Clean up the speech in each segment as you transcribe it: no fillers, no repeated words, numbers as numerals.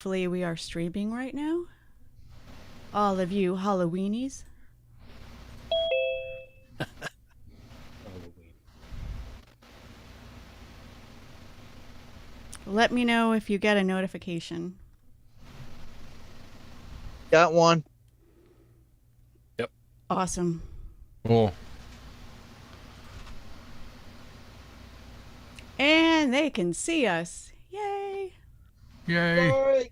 Hopefully we are streaming right now. All of you Halloweenies. Let me know if you get a notification. Got one. Yep. Awesome. Cool. And they can see us. Yay. Yay.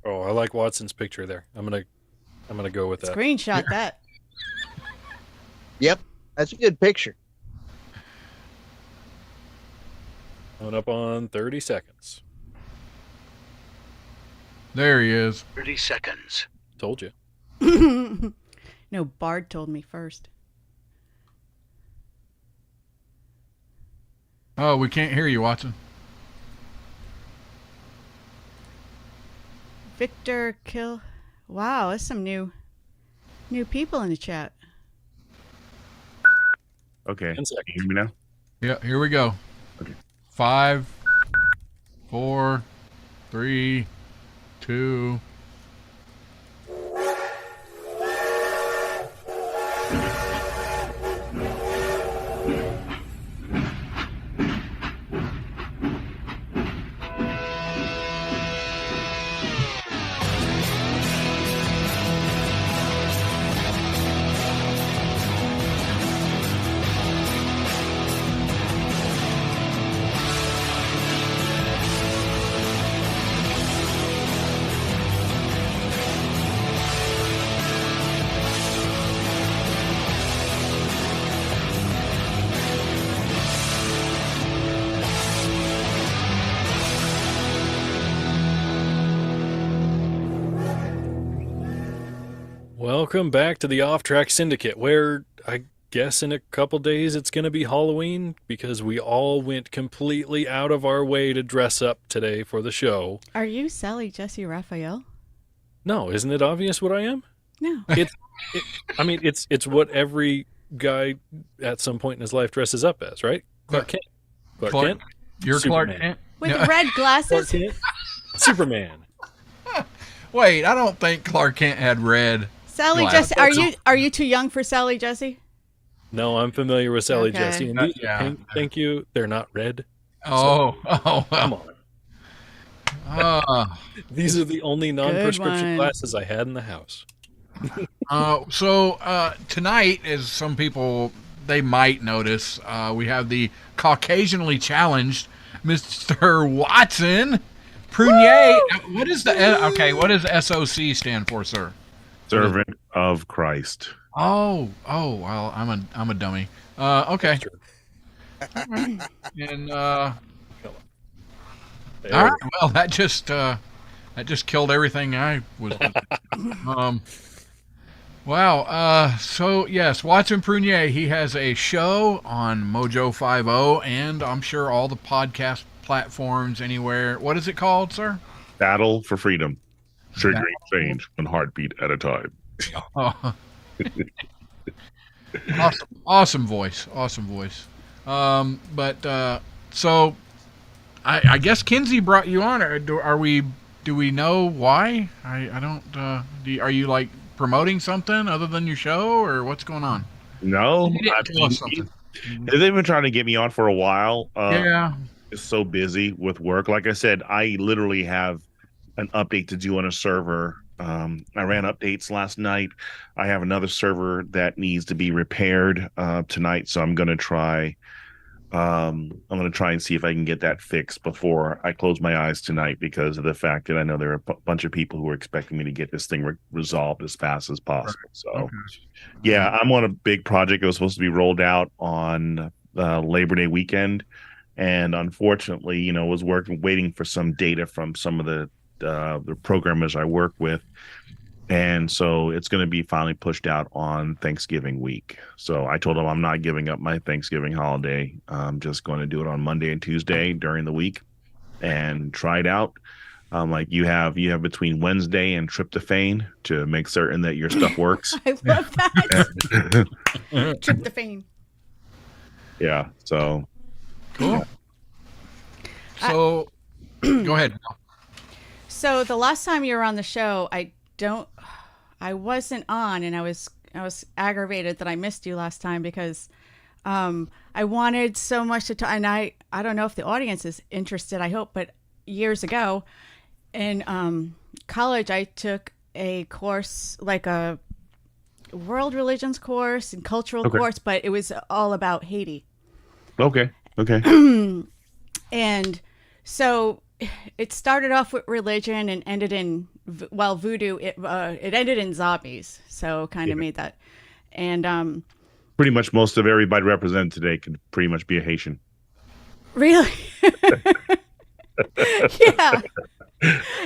Oh, I like Watson's picture there. I'm gonna go with that. Screenshot that. Yep, that's a good picture. Coming up on 30 seconds. There he is. 30 seconds. Told you. No, Bard told me first. Oh, we can't hear you, Watson. Victor Kill. Wow, that's some new people in the chat. Okay. 10 seconds. Can you hear me now? Yeah, here we go. Okay. 5, 4, 3, 2. Welcome back to the Off Track Syndicate, where I guess in a couple days it's going to be Halloween because we all went completely out of our way to dress up today for the show. Are you Sally Jesse Raphael? No, isn't it obvious what I am? No. It's what every guy at some point in his life dresses up as, right? Clark Kent. Clark Kent. You're Superman. Clark Kent? With No. red Clark glasses? Kent. Superman. Wait, I don't think Clark Kent had red. Sally Glass. Jesse, are you too young for Sally Jesse? No, I'm familiar with Sally Okay. Jesse. And Yeah. thank you. They're not red. Oh, Come well. on. These are the only non-prescription one. glasses I had in the house. So tonight, as some people, they might notice, we have the Caucasianly challenged Mr. Watson Prunier. What is what does SOC stand for, sir? Servant of Christ. Oh, well, I'm a dummy. Okay. True. And There. all right, well, that just killed everything I was. Wow. So yes, Watson Prunier. He has a show on Mojo 50, and I'm sure all the podcast platforms anywhere. What is it called, sir? Battle for freedom. Triggering change one heartbeat at a time. Oh. Awesome voice. So I guess Kinsey brought you on. Do we know why? I don't. Are you like promoting something other than your show, or what's going on? No, You didn't tell us something. they've been trying to get me on for a while. Yeah. Just so busy with work. Like I said, I literally have an update to do on a server. I ran updates last night. I have another server that needs to be repaired tonight, so I'm gonna try. I'm gonna try and see if I can get that fixed before I close my eyes tonight, because of the fact that I know there are a bunch of people who are expecting me to get this thing resolved as fast as possible. So, Okay. yeah, I'm on a big project that was supposed to be rolled out on Labor Day weekend, and unfortunately, was waiting for some data from some of the programmers I work with, and so it's going to be finally pushed out on Thanksgiving week. So I told them I'm not giving up my Thanksgiving holiday. I'm just going to do it on Monday and Tuesday during the week and try it out. Like you have between Wednesday and tryptophan to make certain that your stuff works. I love that. Tryptophan. Yeah. So Cool. So, go ahead. So the last time you were on the show, I wasn't on, and I was aggravated that I missed you last time because I wanted so much to talk, and I don't know if the audience is interested. I hope, but years ago in college, I took a course, like a world religions course and cultural Okay. course, but it was all about Haiti. Okay. Okay. And so it started off with religion and ended in, well, voodoo. It ended in zombies. So kind of Yeah. made that. And Pretty much most of everybody represented today could pretty much be a Haitian. really, yeah.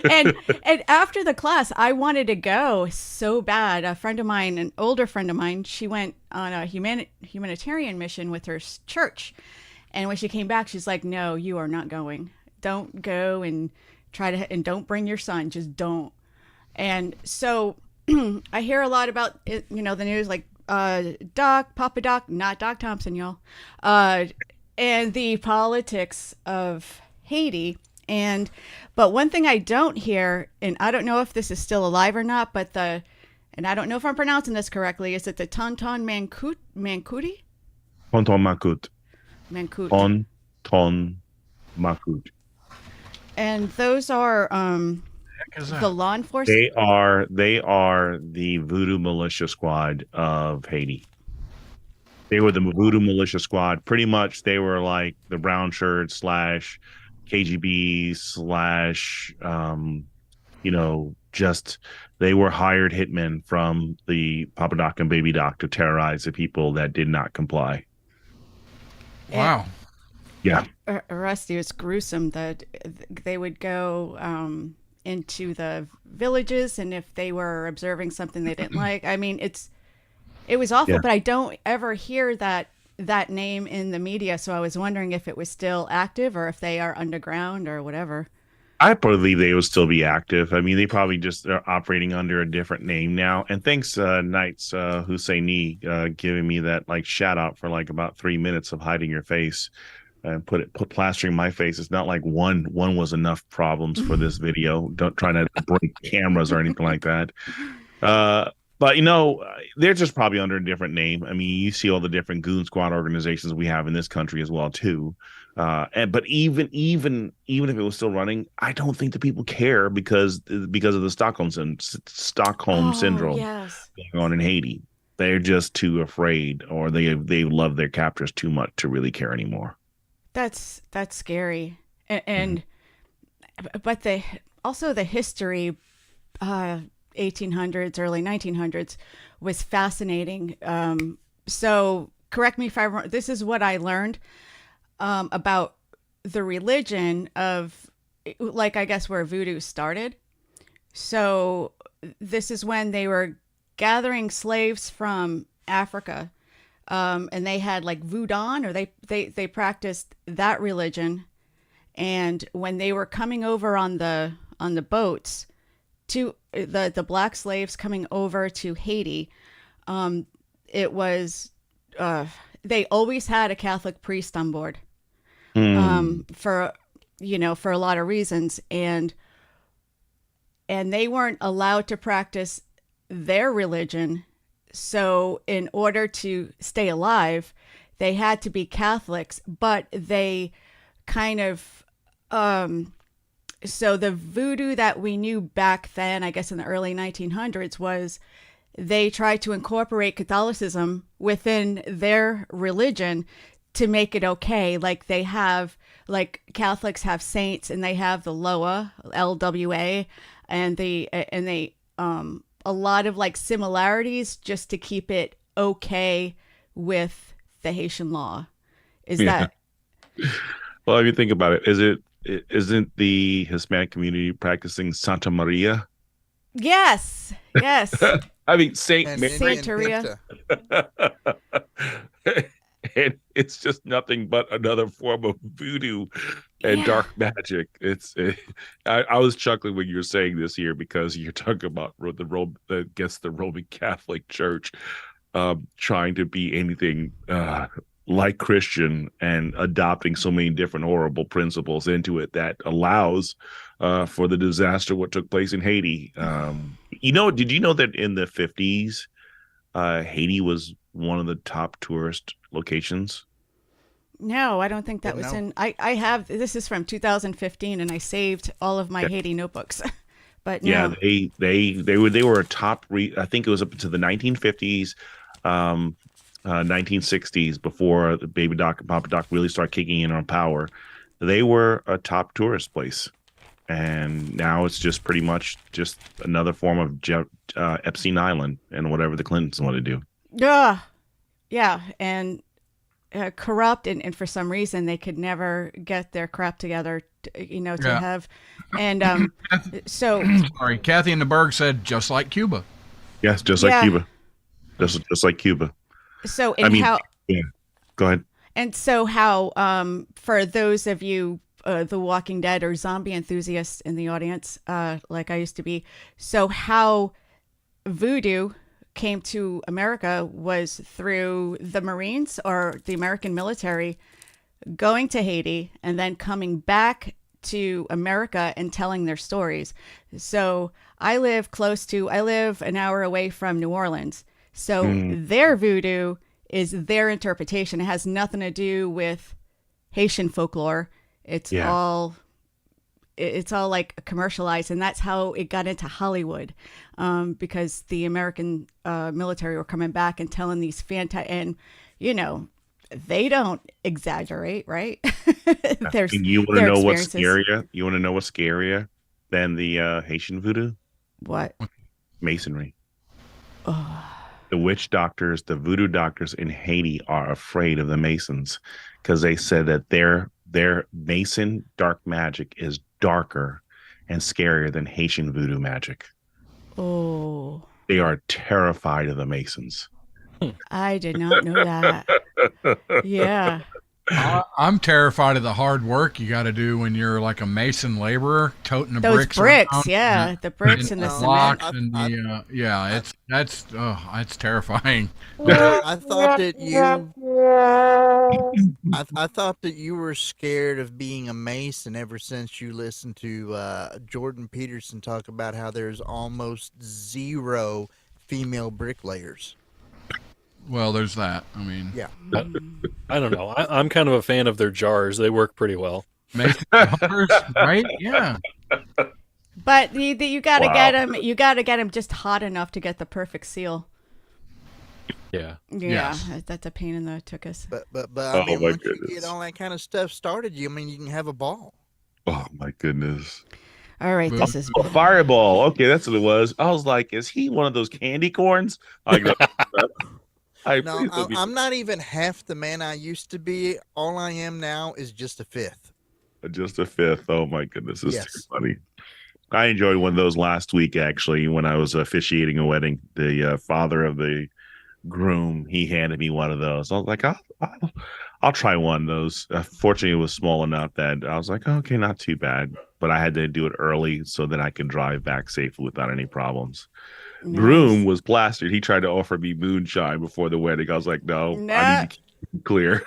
And after the class, I wanted to go so bad. A friend of mine, an older friend of mine, she went on a humanitarian mission with her church. And when she came back, she's like, "No, you are not going. Don't go and and don't bring your son. Just don't." And so I hear a lot about it, the news, like Papa Doc, not Doc Thompson, y'all, and the politics of Haiti. But one thing I don't hear, and I don't know if this is still alive or not, but and I don't know if I'm pronouncing this correctly, is it the Tonton Mancoudi? Tonton Makut. Mancout. Tonton Makut. And those are Heck is that? the law enforcement. They are the voodoo militia squad of Haiti. They were the voodoo militia squad. Pretty much they were like the brown shirt / KGB / just they were hired hitmen from the Papa Doc and Baby Doc to terrorize the people that did not comply. Wow. Yeah. Rusty, it's gruesome that they would go into the villages, and if they were observing something they didn't like, I mean, it was awful. Yeah. But I don't ever hear that name in the media, so I was wondering if it was still active or if they are underground or whatever. I believe they will still be active. I mean, they probably just are operating under a different name now. And thanks, Knights Husseini, giving me that like shout out for like about 3 minutes of hiding your face and put plastering my face. It's not like one was enough problems for this video. Don't try to break cameras or anything like that. But they're just probably under a different name. I mean, you see all the different goon squad organizations we have in this country as well too. But even if it was still running, I don't think the people care because of the Stockholm syndrome Yes. going on in Haiti. They're just too afraid, or they love their captors too much to really care anymore. That's scary. And but also the history, 1800s, early 1900s, was fascinating. So correct me if I'm wrong. This is what I learned about the religion of, like, I guess where voodoo started. So this is when they were gathering slaves from Africa, and they had like voodoo, or they practiced that religion. And when they were coming over on the boats to the black slaves coming over to Haiti, it was they always had a Catholic priest on board, for a lot of reasons, and they weren't allowed to practice their religion. So in order to stay alive, they had to be Catholics, but they kind of so the voodoo that we knew back then, I guess in the early 1900s, was they tried to incorporate Catholicism within their religion to make it okay. Like they have, like Catholics have saints, and they have the LOA, LWA, and they a lot of like similarities just to keep it okay with the Haitian law. Is that? Well, if you think about it, isn't the Hispanic community practicing Santa Maria? Yes. I mean, Saint And Mary. Indian Santeria. pizza. And it's just nothing but another form of voodoo and Yeah. dark magic. I was chuckling when you were saying this here because you're talking about the Roman Catholic Church trying to be anything like Christian and adopting so many different horrible principles into it that allows for the disaster what took place in Haiti. Did you know that in the 50s, Haiti was one of the top tourist locations? No, I don't think that Didn't was know. in. I have. This is from 2015, and I saved all of my Yeah. Haiti notebooks. But no. Yeah, they were a top. I think it was up into the 1950s, 1960s before the Baby Doc and Papa Doc really started kicking in on power. They were a top tourist place, and now it's just pretty much just another form of Epstein Island and whatever the Clintons want to do. Yeah, and corrupt, and for some reason they could never get their crap together, to Yeah. have, and so Sorry, Kathy in the Berg said just like Cuba. Yes, just like Yeah. Cuba, just like Cuba. so I and mean, how yeah. Go ahead. and so how for those of you the Walking Dead or zombie enthusiasts in the audience, like I used to be, so how voodoo came to America was through the Marines or the American military going to Haiti and then coming back to America and telling their stories. So I live an hour away from New Orleans. So their voodoo is their interpretation. It has nothing to do with Haitian folklore. It's Yeah. all like commercialized, and that's how it got into Hollywood, because the American military were coming back and telling these and they don't exaggerate, right? There's And you want to their know what's experiences. scarier? You want to know what's scarier than the Haitian voodoo? What? Masonry. The witch doctors, the voodoo doctors in Haiti are afraid of the Masons because they said that their Mason dark magic is darker and scarier than Haitian voodoo magic. Oh, They are terrified of the Masons. I did not know that. Yeah. I'm terrified of the hard work you got to do when you're like a mason laborer toting the Those bricks. bricks, around yeah, the bricks and the No, cement. blocks and the it's terrifying. I thought that I thought that you were scared of being a Mason ever since you listened to Jordan Peterson talk about how there's almost zero female bricklayers. Well, there's that. I mean, Yeah. I don't know. I'm kind of a fan of their jars. They work pretty well. mason builders, right? Yeah. But you gotta Wow. get them. You gotta get them just hot enough to get the perfect seal. Yeah. Yeah, Yes. that's a pain in the tuchus. But Oh, I mean, my once you goodness. get all that kind of stuff started, you can have a ball. Oh my goodness. All right, this is Oh, fireball. Okay, that's what it was. I was like, is he one of those candy corns? I go, No, I'm not even half the man I used to be. All I am now is just a fifth. just a fifth. Oh my goodness, it's Yes. too funny. I enjoyed one of those last week actually when I was officiating a wedding. The father of the groom, he handed me one of those. I was like, I'll try one of those. Fortunately, it was small enough that I was like, okay, not too bad. But I had to do it early so that I could drive back safely without any problems. nice. Groom was plastered. He tried to offer me moonshine before the wedding. I was like, no, I Nah. need to keep it clear.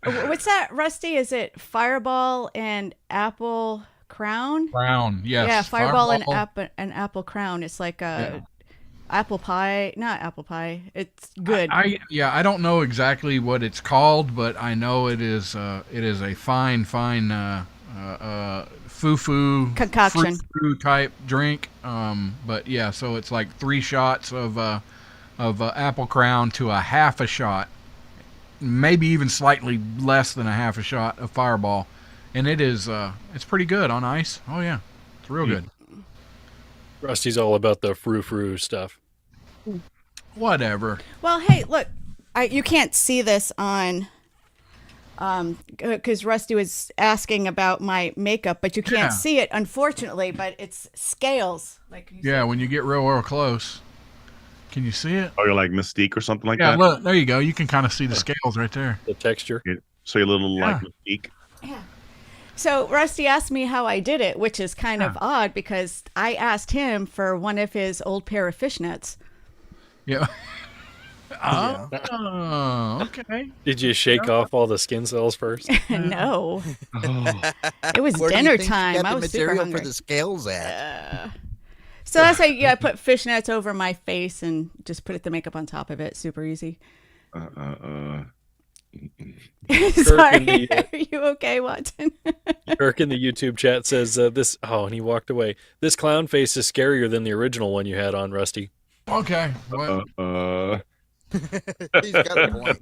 What's that, Rusty? Is it Fireball and Apple Crown? Brown. Yes. Yeah, Fireball and Apple Crown. It's like a apple pie, not apple pie. It's good. I don't know exactly what it's called, but I know it is a fine foo-foo Concoction. frou-frou type drink. But yeah, so it's like 3 shots of Apple Crown to a half a shot, maybe even slightly less than a half a shot of Fireball, and it's pretty good on ice. Oh yeah, it's real good. Rusty's all about the frou-frou stuff. Whatever. Well, hey, look, you can't see this on, because Rusty was asking about my makeup, but you can't Yeah. see it, unfortunately. But it's scales, like you Yeah, when you get real close, can you see it? Oh, you're like Mystique or something like Yeah, that? look, there you go. You can kind of see the scales right there. The texture. So you're a little like Mystique. So Rusty asked me how I did it, which is kind of Yeah. odd because I asked him for one of his old pair of fishnets. Yeah. Oh, okay. Did you shake off all the skin cells first? No, Oh, it was Where do you dinner think you time. got I the was super material hungry. for the scales at? So that's why I put fishnets over my face and just put the makeup on top of it. Super easy. Sorry, are you okay, Watson? Kirk in the YouTube chat says this. Oh, and he walked away. This clown face is scarier than the original one you had on, Rusty. Okay. Well, He's got a point.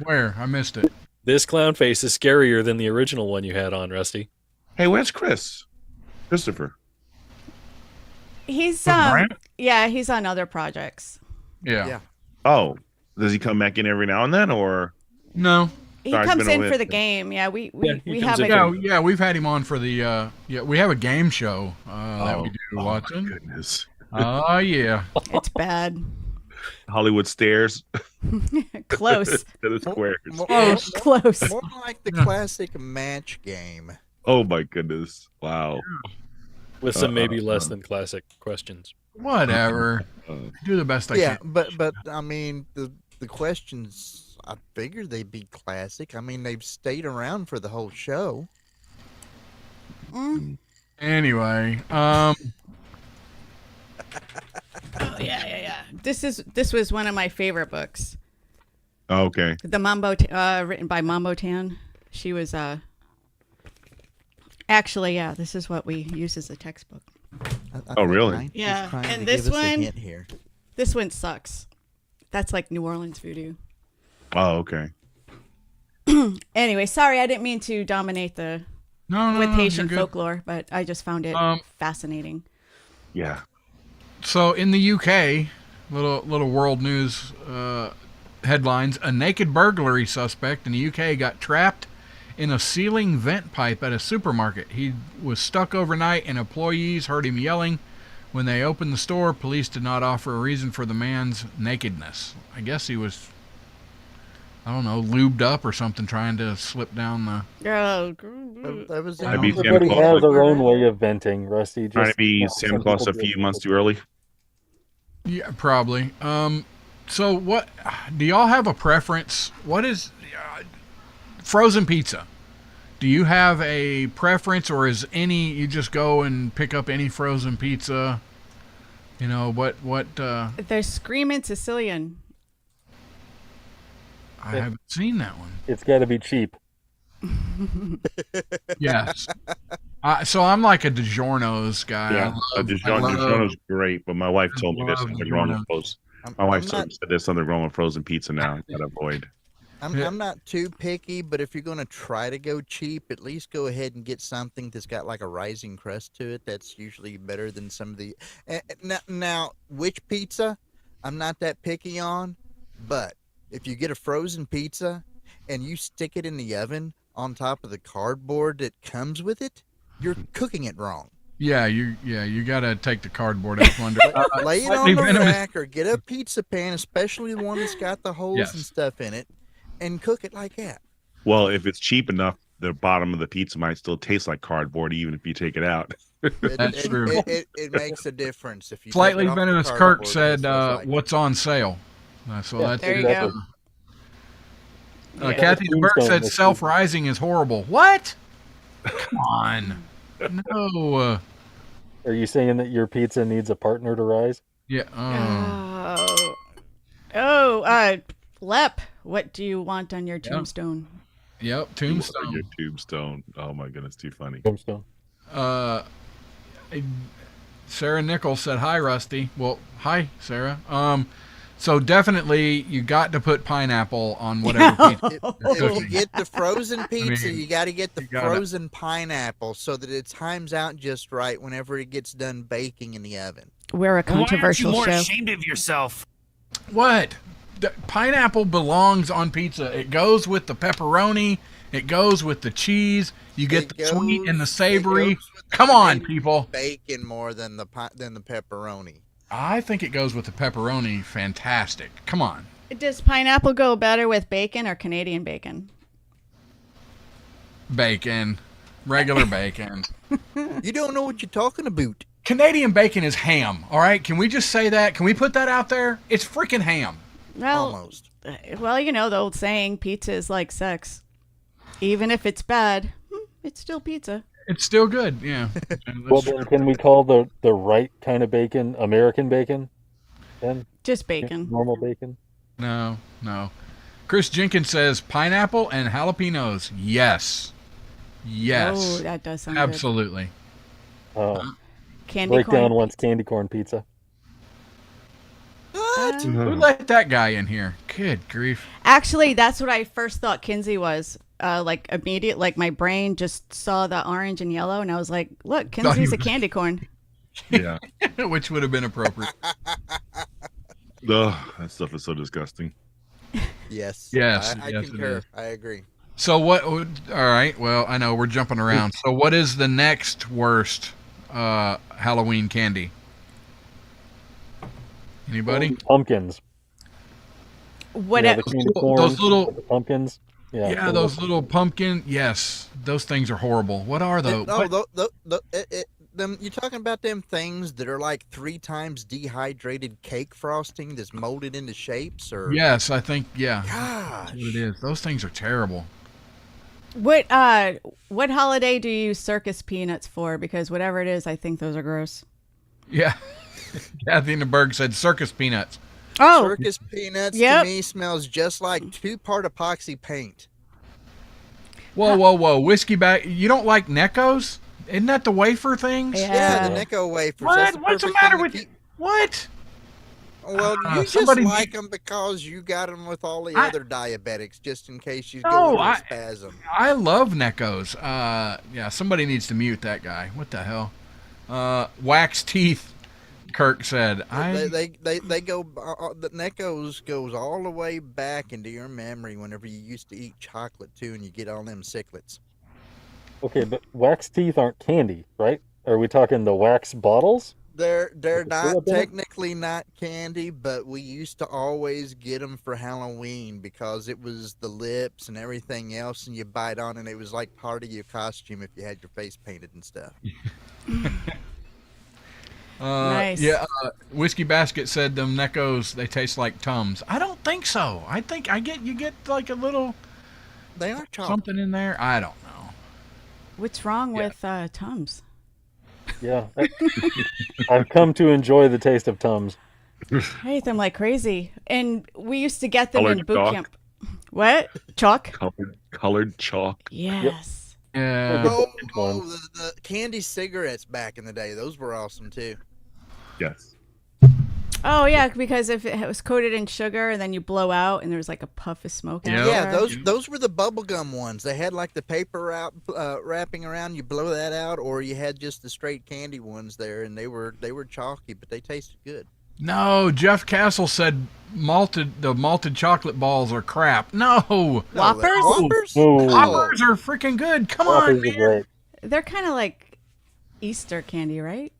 where? I missed it. This clown face is scarier than the original one you had on, Rusty. hey, where's Chris? Christopher. He's Grant? yeah, he's on other projects. Yeah. Yeah. Oh, does he come back in every now and then, or? No. He Sorry, it's comes been a in while. for the game. Yeah, we he have comes a in Yeah, yeah, we've had him on for the we have a game show that we do, oh Watson. my goodness. Oh yeah. it's bad. Hollywood Stairs Close. to the squares. Close. More like the classic match game. Oh my goodness! Wow. With some maybe less than classic questions. Whatever. Do the best I Yeah, can. but I mean the questions. I figured they'd be classic. I mean they've stayed around for the whole show. Anyway, Yeah. This was one of my favorite books. Okay. The written by Mambo Tan. She was actually, yeah, this is what we use as a textbook. I Oh, think really? Ryan was Yeah, trying and to this give us a one- hint here. This one sucks. That's like New Orleans voodoo. Oh, okay. Anyway, sorry, I didn't mean to dominate the no, with you're Haitian good. folklore, but I just found it Um, fascinating. Yeah. So in the UK, little world news headlines: a naked burglary suspect in the UK got trapped in a ceiling vent pipe at a supermarket. He was stuck overnight, and employees heard him yelling. When they opened the store, police did not offer a reason for the man's nakedness. I guess he was, I don't know, lubed up or something, trying to slip down the. Oh, That was I'd be the- Santa Everybody Claus. has their own way of venting, Rusty. Trying to Just be some Santa Claus people a few do it. months too early. Yeah, probably. So what? Do y'all have a preference? What is frozen pizza? Do you have a preference, or is any you just go and pick up any frozen pizza? You know what? they're screaming Sicilian. I haven't seen that one. It's got to be cheap. Yes. So I'm like a DiGiorno's guy. Yeah, DiGiorno's great, but my wife told me there's love something wrong with DiGiorno. frozen. I'm- My wife I'm said not- there's something wrong with frozen pizza now. I gotta avoid. I'm not too picky, but if you're going to try to go cheap, at least go ahead and get something that's got like a rising crust to it. That's usually better than some of the. Now, which pizza? I'm not that picky on, but if you get a frozen pizza and you stick it in the oven on top of the cardboard that comes with it, you're cooking it wrong. Yeah, you gotta take the cardboard out from under. Lay it slightly on the venomous- rack or get a pizza pan, especially the one that's got the holes Yes. and stuff in it, and cook it like that. Well, if it's cheap enough, the bottom of the pizza might still taste like cardboard, even if you take it out. That's true. It makes a difference if you take Slightly it off the venomous Kirk cardboard, said, it smells like "What's on sale?" So Yeah, that's There you exactly. go. Yeah. Kathy Burke Tombstone said this self-rising is horrible. What? Come on. No. Are you saying that your pizza needs a partner to rise? Yeah. Lep, what do you want on your tombstone? Yep. Tombstone. Your tombstone. Oh my goodness, too funny. Tombstone. Sarah Nichols said, "Hi, Rusty." Well, hi, Sarah. So definitely you got to put pineapple on whatever pizza. If you get the frozen pizza, mean, you got to get the you gotta- frozen pineapple so that it times out just right whenever it gets done baking in the oven. We're a controversial Why aren't you more show. ashamed of yourself? What? The pineapple belongs on pizza. It goes with the pepperoni. It goes with the cheese. You get It the sweet and the goes- savory. it goes with the Come on, bacon- people. Bacon more than the pepperoni. I think it goes with the pepperoni. Fantastic. Come on. Does pineapple go better with bacon or Canadian bacon? Bacon. Regular bacon. You don't know what you're talking about. Canadian bacon is ham. All right. Can we just say that? Can we put that out there? It's freaking ham. Well, Almost. well, you know the old saying, pizza is like sex. Even if it's bad, it's still pizza. It's still good. Yeah. Well, then can we call the right kind of bacon American bacon? Then Just bacon. normal bacon. No. Chris Jenkins says pineapple and jalapenos. Yes. Oh, that does sound Absolutely. Oh, good. Candy Break corn. down once candy corn pizza. What? Who let that guy in here? Good grief. Actually, that's what I first thought Kinsey was. Like immediate, like my brain just saw the orange and yellow, and I was like, "Look, Kinsey's a candy corn." Yeah. Which would have been appropriate. Ugh, that stuff is so disgusting. Yes. Yes, I yes, it concur. is. I agree. So what? All right. Well, I know we're jumping around. So what is the next worst Halloween candy? Anybody? Pumpkins. What? Yeah, the candy corn, Those little- the pumpkins. Yeah, Yeah, those little pumpkin. Yes, those things are horrible. What are those? You're talking about them things that are like 3 times dehydrated cake frosting that's molded into shapes, or Yes, I think yeah. Gosh. That's what it is. Those things are terrible. What holiday do you use circus peanuts for? Because whatever it is, I think those are gross. Yeah. Kathy in the Berg said circus peanuts. Oh, Circus peanuts Yep. to me smells just like 2-part epoxy paint. Whoa. Whiskey bag. You don't like Neckos? Isn't that the wafer things? Yeah, Yeah. the Necco wafers. What? That's What's the perfect matter thing with to you? keep- What? Well, you just somebody- like them because you got them with all the other diabetics, just in case you No, go into a I- spasm. I love Neckos. Yeah, somebody needs to mute that guy. What the hell? Wax teeth. Kirk said. They go. The Neckos goes all the way back into your memory whenever you used to eat chocolate too, and you get all them sicklets. Okay, but wax teeth aren't candy, right? Are we talking the wax bottles? They're the not syrup in it? technically not candy, but we used to always get them for Halloween because it was the lips and everything else, and you bite on, and it was like part of your costume if you had your face painted and stuff. Nice. Yeah, Whiskey Basket said them Neckos, they taste like Tums. I don't think so. I think you get like a little They are chocolate. something in there. I don't know. what's wrong with Tums? Yeah. I've come to enjoy the taste of Tums. I ate them like crazy, and we used to get them in Colored boot chalk. camp. What? Chalk? Colored chalk. Yes. Yeah. Oh, ones. the candy cigarettes back in the day, those were awesome too. Yes. Oh yeah, because if it was coated in sugar and then you blow out and there was like a puff of smoke. Yeah. out Yeah, there. those were the bubblegum ones. They had like the paper wrapping around. You blow that out, or you had just the straight candy ones there, and they were chalky, but they tasted good. No, Jeff Castle said the malted chocolate balls are crap. No. No, Whoppers? Whoppers? No. Whoppers are freaking good. Come on, Whoppers are man. great. They're kind of like Easter candy, right?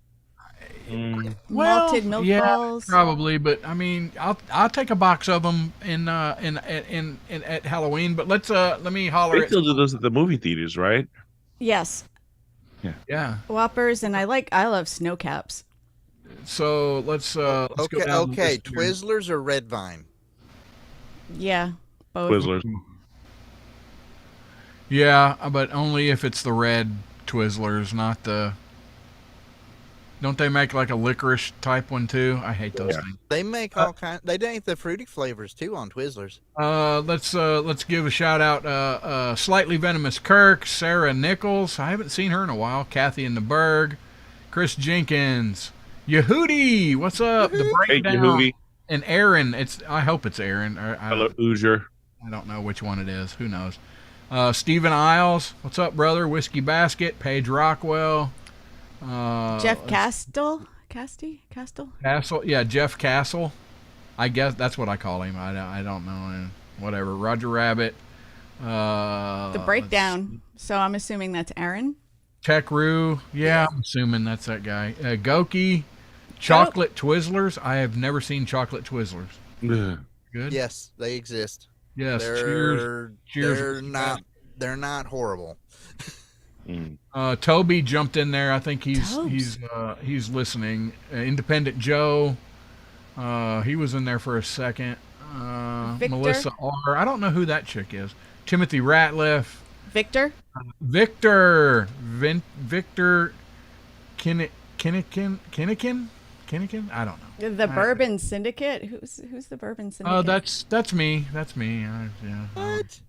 Mm, Malted milk yeah, balls. probably, but I mean, I'll take a box of them in at Halloween. But let me holler they at still do those at the movie theaters, right? Yes, yeah. Whoppers, and I love snow caps. So let's go Okay, down the okay. list here. Twizzlers or Red Vine? Yeah, both. Twizzlers. Yeah, but only if it's the red Twizzlers, not the. Don't they make like a licorice type one too? I hate those Yeah. things. They make all kind. They make the fruity flavors too on Twizzlers. Let's give a shout out. Slightly Venomous Kirk, Sarah Nichols. I haven't seen her in a while. Kathy in the Berg, Chris Jenkins, Yehudi. What's up? The Hey, breakdown. Yehudi. And Aaron. I hope it's Aaron. Hello, Hoosier. I don't know which one it is. Who knows? Stephen Isles. What's up, brother? Whiskey Basket. Paige Rockwell. Jeff Castle. Castle. Castle. Yeah, Jeff Castle. I guess that's what I call him. I don't know. Whatever. Roger Rabbit. The breakdown. So I'm assuming that's Aaron. Tech Roo. Yeah, I'm assuming that's that guy. Goki. Chocolate Twizzlers. I have never seen chocolate Twizzlers. Ugh. Good. Yes, they exist. Yes. Cheers. They're not horrible. Mm. Toby jumped in there. I think he's listening. Independent Joe. He was in there for a second. Victor? Melissa R. I don't know who that chick is. Timothy Ratliff. Victor? Victor. Victor Kinnikin? I don't know. The Bourbon Syndicate? Who's the Bourbon Syndicate? Oh, that's me. That's me. Yeah. What?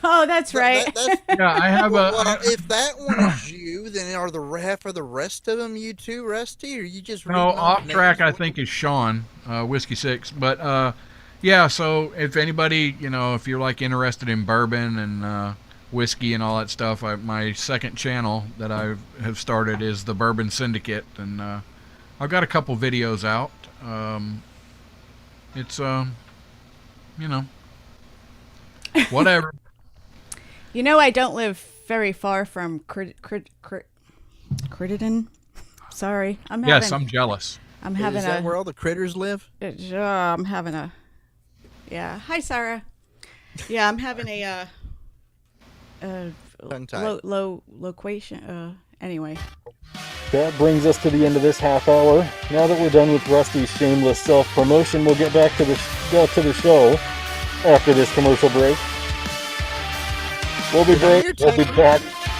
Oh, that's right. That's, Yeah, I have well, if that one is you, then are the rest of them you too, Rusty? Or you just No, reading off track names? I think is Sean, Whiskey 6. But yeah, so if anybody, if you're like interested in bourbon and whiskey and all that stuff, my second channel that I have started is the Bourbon Syndicate, and I've got a couple videos out. It's whatever. I don't live very far from Crittenden. Sorry, Yes, I'm jealous. I'm having Is that where all the critters live? I'm having a. Yeah. Hi, Sarah. Yeah, I'm having a Tongue-tied. low location. Anyway. That brings us to the end of this half hour. Now that we're done with Rusty's shameless self-promotion, we'll get back to the show after this commercial break. We'll be back.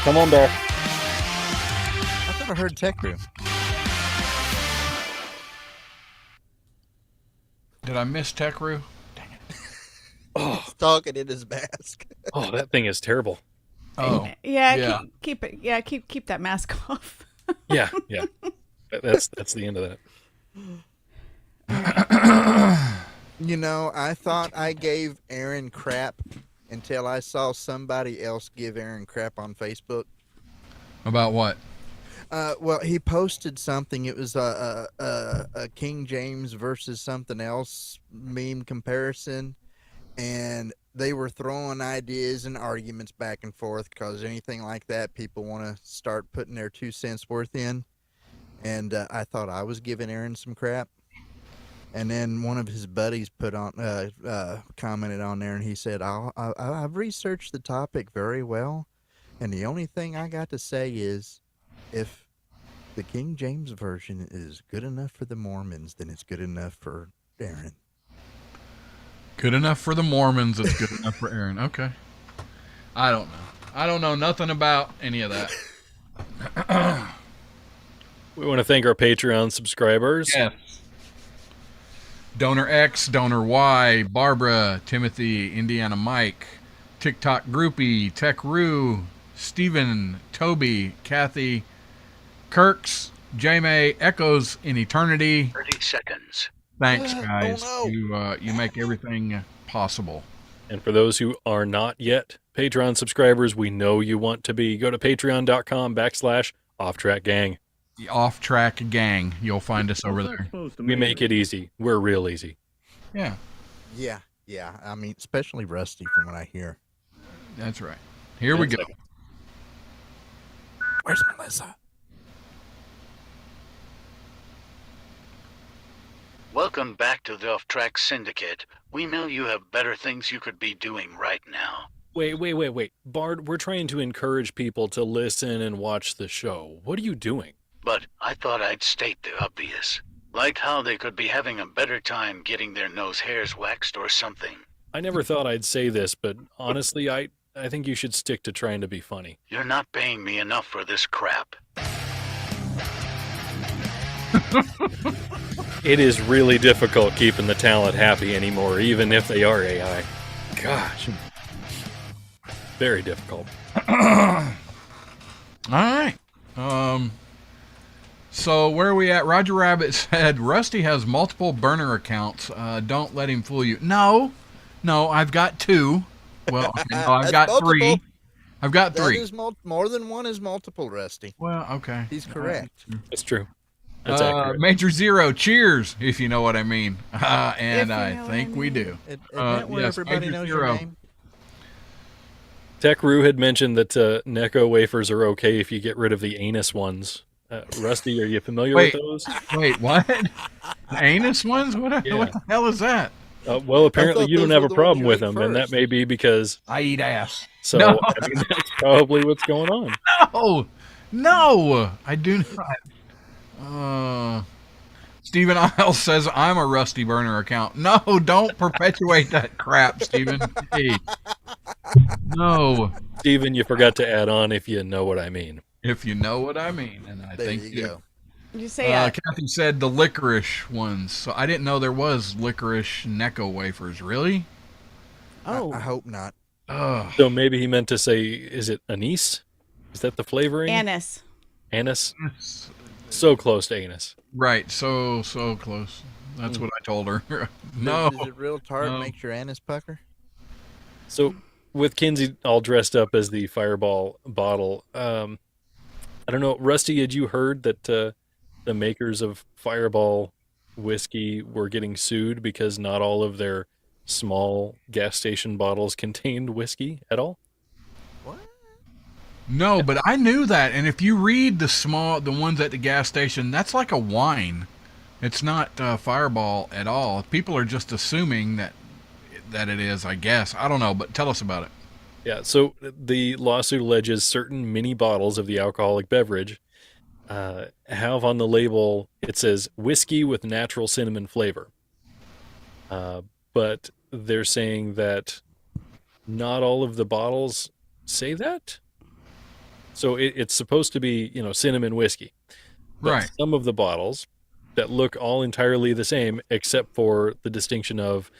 Come on back. I thought I heard Tech Room. Did I miss Techru? He's talking in his mask. Oh, that thing is terrible. Oh, Yeah. Yeah. Keep it. Yeah. Keep that mask off. Yeah. That's the end of that. I thought I gave Aaron crap until I saw somebody else give Aaron crap on Facebook. about what? Well, he posted something. It was a King James versus something else meme comparison, and they were throwing ideas and arguments back and forth because anything like that, people want to start putting their 2 cents worth in. And I thought I was giving Aaron some crap. And then one of his buddies commented on there, and he said, I've researched the topic very well, and the only thing I got to say is, if the King James Version is good enough for the Mormons, then it's good enough for Aaron. Good enough for the Mormons. It's good enough for Aaron. Okay. I don't know. I don't know nothing about any of that. We want to thank our Patreon subscribers. Yes. Donor X, Donor Y, Barbara, Timothy, Indiana Mike, TikTok Groupie, Tech Roo, Stephen, Toby, Kathy, Kirks, J-May, Echoes in Eternity. 30 seconds. Thanks, guys. Oh, You make everything possible. And for those who are not yet Patreon subscribers, we know you want to be. Go to patreon.com/offtrackgang. The Off Track Gang. You'll find us over there. We make it easy. We're real easy. Yeah, Yeah. I mean, especially Rusty from what I hear. that's right. Here we go. Where's Melissa? Welcome back to the Off Track Syndicate. We know you have better things you could be doing right now. Wait. Bard, we're trying to encourage people to listen and watch the show. What are you doing? But I thought I'd state the obvious. Like how they could be having a better time getting their nose hairs waxed or something. I never thought I'd say this, but honestly, I think you should stick to trying to be funny. You're not paying me enough for this crap. It is really difficult keeping the talent happy anymore, even if they are AI. Gosh. Very difficult. All right. So where are we at? Roger Rabbit said Rusty has multiple burner accounts. Don't let him fool you. No, I've got 2. Well, okay, no, I've That's got 3. multiple. I've got That 3. is more than one is multiple, Rusty. Well, okay. He's correct. That's true. That's accurate. Major Zero, cheers, if you know what I mean. And If you I know what think I we mean. do. Isn't that where yes, everybody Major knows Zero. your name? Tech Roo had mentioned that Necco wafers are okay if you get rid of the anus ones. Rusty, are you familiar Wait. with those? Wait, what? The anus ones? What the hell is that? Well, apparently thought you don't those have were a the problem ones you with ate them, and that first. may be because. I eat ass. So No. I mean, that's probably what's going on. No, I do not. Stephen Isles says I'm a Rusty Burner account. No, don't perpetuate that crap, Stephen. Hey. No. Steven, you forgot to add on if you know what I mean. If you know what I mean. And I There think you go. You say Kathy said the licorice ones. So I didn't know there was licorice Necco wafers. Really? oh, I hope not. Ugh. So maybe he meant to say, is it anise? Is that the flavoring? anise. Anise? So close to anise. Right. So close. That's what I told her. No. Is it real tart? No. Makes your anise pucker? So with Kinsey all dressed up as the Fireball bottle, I don't know, Rusty, had you heard that the makers of Fireball whiskey were getting sued because not all of their small gas station bottles contained whiskey at all? What? No, but I knew that. And if you read the ones at the gas station, that's like a wine. It's not Fireball at all. People are just assuming that it is, I guess. I don't know, but tell us about it. Yeah, so the lawsuit alleges certain mini bottles of the alcoholic beverage have on the label, it says whiskey with natural cinnamon flavor. But they're saying that not all of the bottles say that. So it's supposed to be, cinnamon whiskey. But Right. some of the bottles that look all entirely the same, except for the distinction of,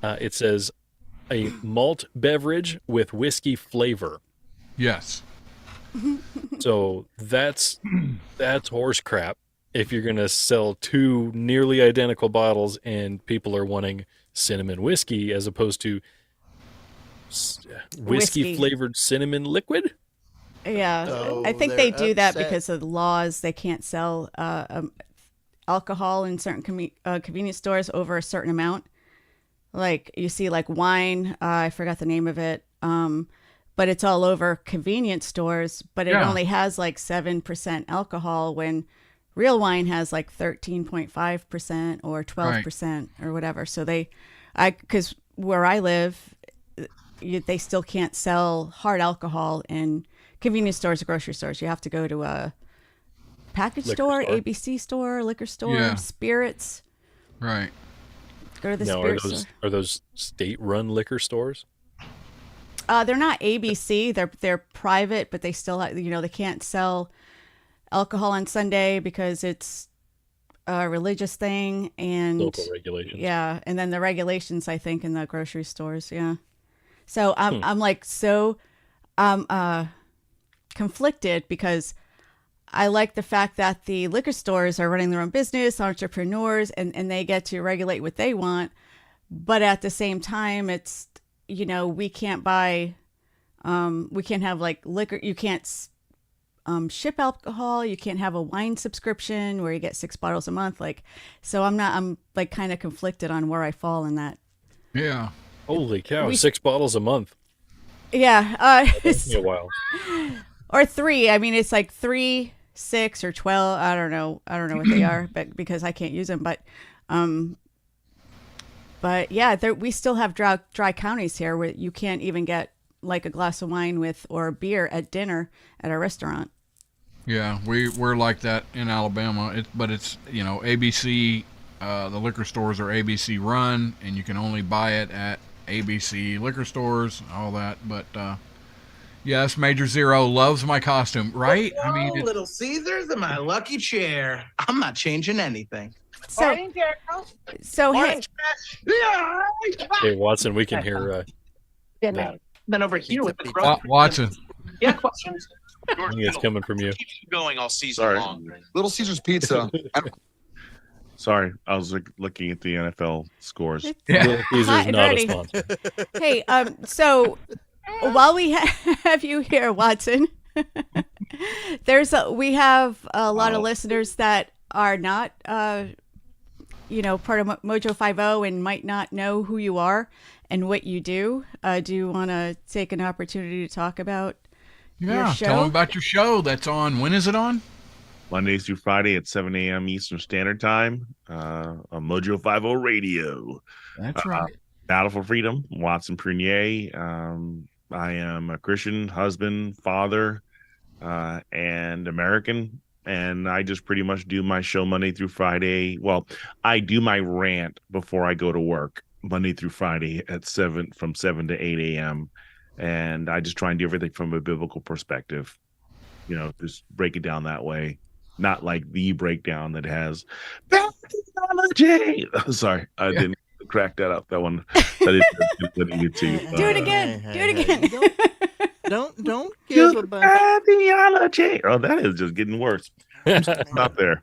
it says a malt beverage with whiskey flavor. Yes. So that's horse crap. If you're going to sell two nearly identical bottles and people are wanting cinnamon whiskey as opposed to whiskey Whiskey. flavored cinnamon liquid. Yeah, So I think they're they do that upset. because of the laws. They can't sell alcohol in certain convenience stores over a certain amount. Like you see, like wine. I forgot the name of it. But it's all over convenience stores. But it Yeah. only has like 7% alcohol when real wine has like 13.5% or 12% or whatever. So because where I live, they still can't sell hard alcohol in convenience stores or grocery stores. You have to go to a package Liquor store, store. ABC store, liquor store, Yeah. spirits. Right. Go to the Now, spirit store. are those state-run liquor stores? They're not ABC. They're private, but they still they can't sell alcohol on Sunday because it's a religious thing and Local regulations. yeah, and then the regulations I think in the grocery stores, yeah. So I'm like conflicted because I like the fact that the liquor stores are running their own business, entrepreneurs, and they get to regulate what they want, but at the same time it's we can't buy we can't have like liquor, you can't ship alcohol, you can't have a wine subscription where you get 6 bottles a month, like, so I'm like kind of conflicted on where I fall in that. Yeah. Holy cow, 6 bottles a month. Yeah, Takes me a while. or 3. I mean, it's like 3, 6, or 12. I don't know what they are, but because I can't use them. But yeah, we still have dry counties here where you can't even get like a glass of wine or beer at dinner at a restaurant. Yeah, we're like that in Alabama. But it's ABC. The liquor stores are ABC run, and you can only buy it at ABC liquor stores. All that, but yes, Major Zero loves my costume, right? I mean, Oh, Little Caesars and my lucky chair. I'm not changing anything. So hey, Orange trash. Yeah. Hey, Watson, we can hear that. Then over here with the Pizza, crow. Watson. Yeah, questions. I think it's coming from you. Keeps going all season Sorry. long. Little Caesars Pizza. Sorry, I was looking at the NFL scores. Yeah. Little Caesar's Hot and not ready. a sponsor. hey, so while we have you here, Watson, we have a lot of listeners that are not part of Mojo 50 and might not know who you are and what you do. Do you want to take an opportunity to talk about your Yeah, show? tell them about your show. That's on. When is it on? Mondays through Friday at 7 a.m. Eastern Standard Time on Mojo 50 Radio. That's right. Battle for Freedom, Watson Prunier. I am a Christian husband, father, and American. and I just pretty much do my show Monday through Friday. Well, I do my rant before I go to work Monday through Friday at from 7 to 8 a.m. And I just try and do everything from a biblical perspective. Just break it down that way. Not like the breakdown that has theology. Sorry, I didn't crack that up. That one. That needed to. Do it again. Do it again. Don't give a bunch. Theology. Oh, that is just getting worse. Stop there.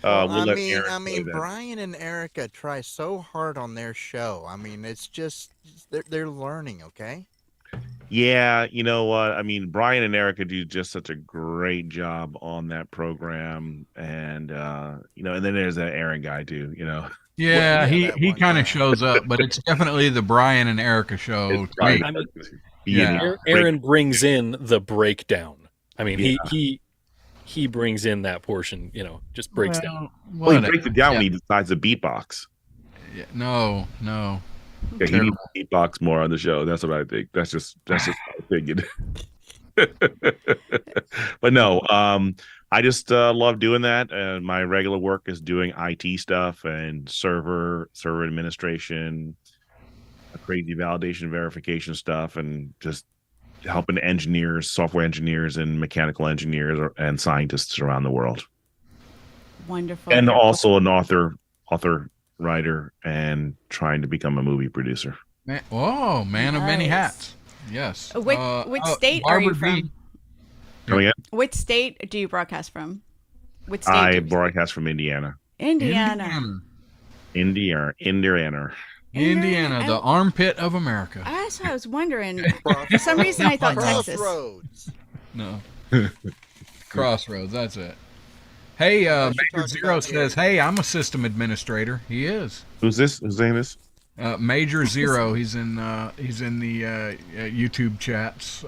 We'll let Aaron I play mean, that. Brian and Erica try so hard on their show. I mean, it's just they're learning. Okay. Yeah, you know what? I mean, Brian and Erica do just such a great job on that program, and and then there's that Aaron guy too. Yeah, yeah, he that one kind guy. of shows up, but it's definitely the Brian and Erica show. It's to me. Brian. Yeah. Aaron brings in the breakdown. I mean, Yeah. he brings in that portion. Just breaks down. Well, he whatever. breaks it down when Yeah. he decides to beatbox. Yeah, no. Yeah, he needs to beatbox more on the show. That's what I think. That's just my opinion. But no, I just love doing that. And my regular work is doing IT stuff and server administration, crazy validation verification stuff, and just helping engineers, software engineers, and mechanical engineers and scientists around the world. Wonderful. And also an author, writer, and trying to become a movie producer. Man of many Nice. hats. Yes. Which state are you Barbara D. from? Coming in, Which state do you broadcast from? Which state? I do you- broadcast from Indiana. Indiana. Indiana. Indiana, the armpit of America. That's what I was wondering. For some reason, I thought Texas. Crossroads. No. Crossroads, that's it. Hey, Unless you're Major talking Zero about says, hey, I'm a system administrator. He is. Who's this? Whose name is? Major Zero, he's in the YouTube chats.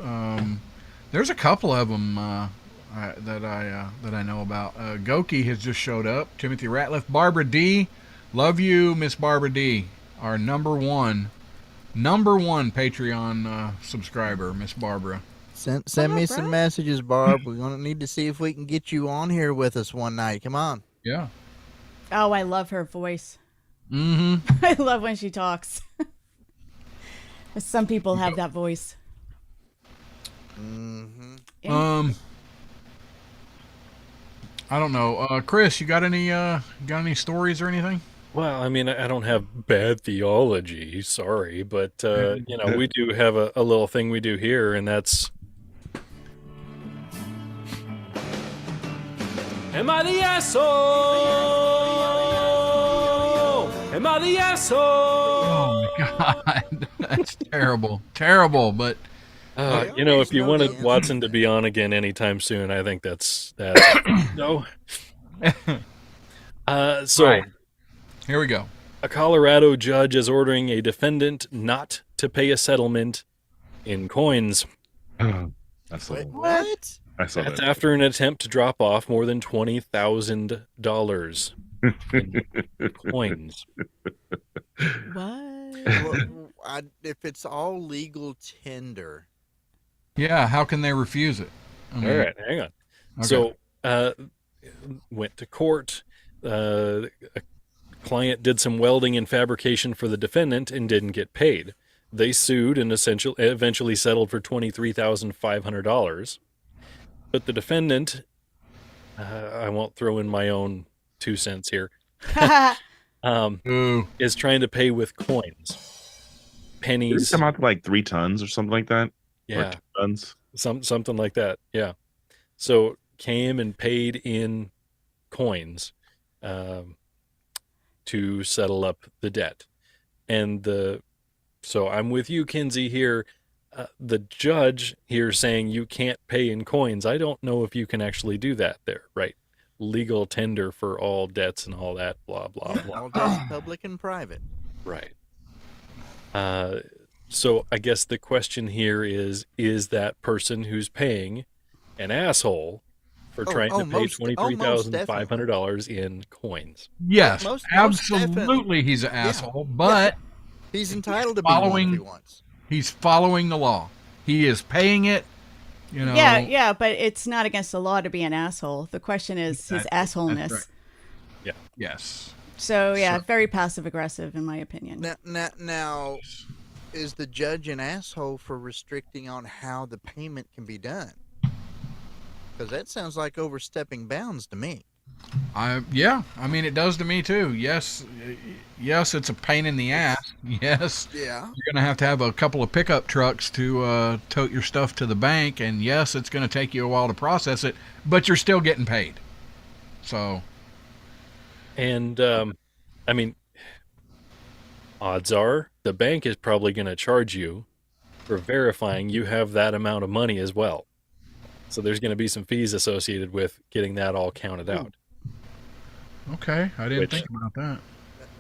There's a couple of them that I know about. Goki has just showed up. Timothy Ratliff, Barbara D, love you, Miss Barbara D, our number one Patreon subscriber, Miss Barbara. Send me up, some bro? messages, Barb. We're gonna need to see if we can get you on here with us one night. Come on. Yeah. Oh, I love her voice. Mm-hmm. I love when she talks. Some people have that voice. Mm-hmm. I don't know. Chris, you got any stories or anything? Well, I mean, I don't have bad theology, sorry, but we do have a little thing we do here, and that's Am I the asshole? Am I the asshole? Oh my God, that's terrible, but if you wanted Watson to be on again anytime soon, I think that's no. So Right. Here we go. a Colorado judge is ordering a defendant not to pay a settlement in coins. I saw Wait, that. what? I saw That's that. after an attempt to drop off more than $20,000 in coins. What? Well, if it's all legal tender, Yeah, how can they refuse it? I mean, All right, hang on. Okay. So, went to court. A client did some welding and fabrication for the defendant and didn't get paid. They sued and eventually settled for $23,500. But the defendant, I won't throw in my own 2 cents here, Ooh, is trying to pay with coins, Did it pennies. come out to like 3 tons or something like that? Or Yeah, 2 tons? something like that. Yeah. So came and paid in coins to settle up the debt. And so I'm with you, Kinsey, here. The judge here saying you can't pay in coins. I don't know if you can actually do that there, right? Legal tender for all debts and all that, blah, blah, blah. all debts public and private. Right. So I guess the question here is that person who's paying an asshole for trying to pay $23,500 in coins? yes, Most absolutely, he's an asshole, but He's entitled to be one if he wants. he's following the law. He is paying it You know. Yeah, but it's not against the law to be an asshole. The question is his That's assholeness. right. Yeah. Yes. So yeah, So- very passive aggressive in my opinion. Now, is the judge an asshole for restricting on how the payment can be done? Because that sounds like overstepping bounds to me. Yeah, I mean it does to me too. Yes, it's a pain in the ass. Yes, Yeah. you're gonna have to have a couple of pickup trucks to tote your stuff to the bank, and yes, it's gonna take you a while to process it, but you're still getting paid. So, And I mean, odds are the bank is probably going to charge you for verifying you have that amount of money as well. So there's going to be some fees associated with getting that all counted out. okay, I didn't Which- think about that.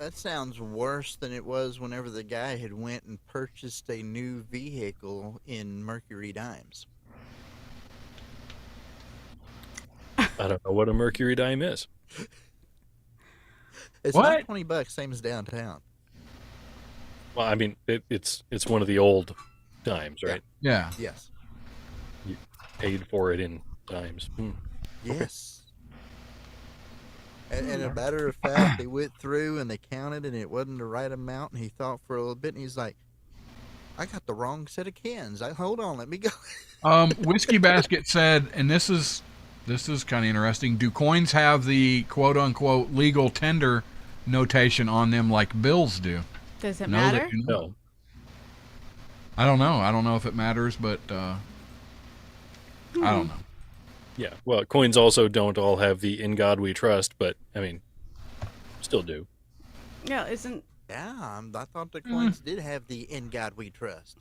That sounds worse than it was whenever the guy had went and purchased a new vehicle in Mercury Dimes. I don't know what a Mercury dime is. It's What? not $20, same as downtown. Well, I mean, it's one of the old dimes, right? Yeah, Yes. Paid for it in dimes. Yes. And a matter of fact, they went through and they counted and it wasn't the right amount. And he thought for a little bit and he's like, I got the wrong set of cans. Hold on, let me go. Whiskey Basket said, and this is kind of interesting. Do coins have the quote unquote legal tender notation on them like bills do? Does it No, they matter? do not. No. I don't know. I don't know if it matters, but I don't know. Yeah. Well, coins also don't all have the "In God We Trust," but I mean, still do. No, isn't Yeah, I thought the coins did have the "In God We Trust."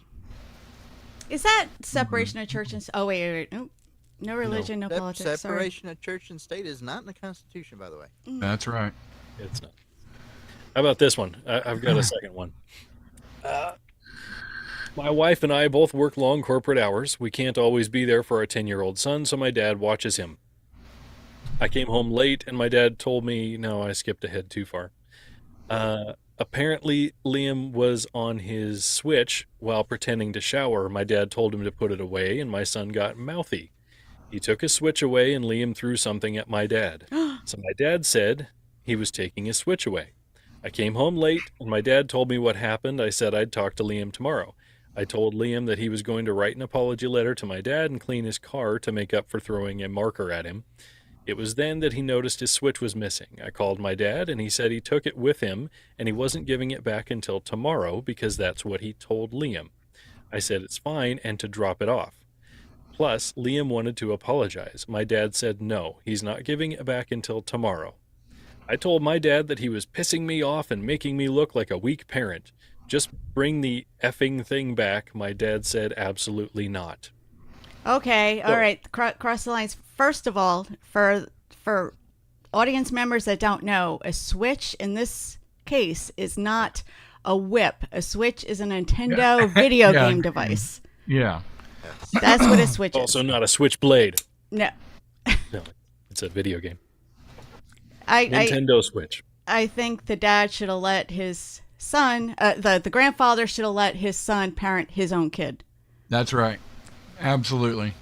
is that separation of church and wait. Nope. No religion, no That politics. Sorry. separation of church and state is not in the Constitution, by the way. That's right. It's not. How about this one? I've got a second one. My wife and I both work long corporate hours. We can't always be there for our 10-year-old son, so my dad watches him. I came home late, and my dad told me, no, I skipped ahead too far. Apparently, Liam was on his Switch while pretending to shower. My dad told him to put it away, and my son got mouthy. He took his Switch away, and Liam threw something at my dad. So my dad said he was taking his Switch away. I came home late, and my dad told me what happened. I said I'd talk to Liam tomorrow. I told Liam that he was going to write an apology letter to my dad and clean his car to make up for throwing a marker at him. It was then that he noticed his Switch was missing. I called my dad, and he said he took it with him, and he wasn't giving it back until tomorrow because that's what he told Liam. I said it's fine and to drop it off. Plus, Liam wanted to apologize. My dad said no, he's not giving it back until tomorrow. I told my dad that he was pissing me off and making me look like a weak parent. Just bring the effing thing back. My dad said absolutely not. Okay, all right. Cross the lines. First of all, for audience members that don't know, a Switch in this case is not a whip. A Switch is a Nintendo video Yeah. game device. Yeah. That's what a Switch is. Also not a switchblade. No, No, it's a video game. I Nintendo Switch. I think the dad should have let his son, the grandfather should have let his son parent his own kid. That's right. Absolutely.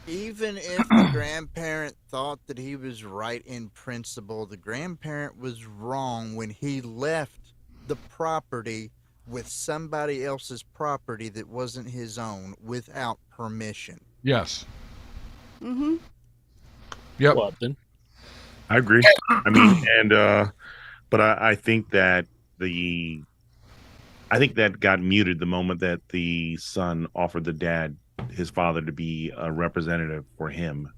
Even if the grandparent thought that he was right in principle, the grandparent was wrong when he left the property with somebody else's property that wasn't his own without permission. Yes. Mm-hmm. Yep. Watson. I agree. I mean, but I think that got muted the moment that the son offered the dad, his father, to be a representative for him.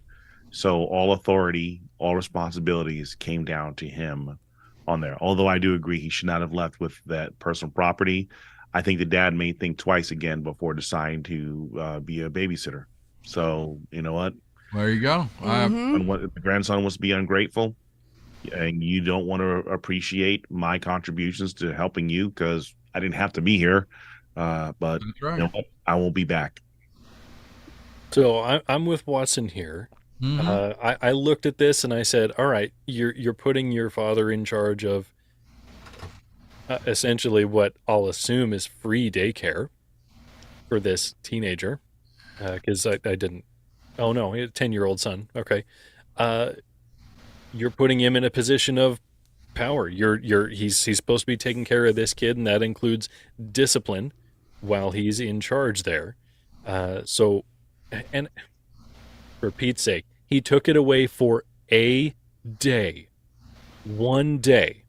So all authority, all responsibilities came down to him on there. Although I do agree he should not have left with that personal property. I think the dad may think twice again before deciding to be a babysitter. So you know what? There you go. Mm-hmm. When the grandson wants to be ungrateful and you don't want to appreciate my contributions to helping you because I didn't have to be here, but That's right. you know what? I won't be back. So I'm with Watson here. Mhm. I looked at this and I said, all right, you're putting your father in charge of essentially what I'll assume is free daycare for this teenager, because I didn't Oh no, he had a 10-year-old son. Okay. You're putting him in a position of power. He's supposed to be taking care of this kid, and that includes discipline while he's in charge there. So, and for Pete's sake, he took it away for a day, 1 day,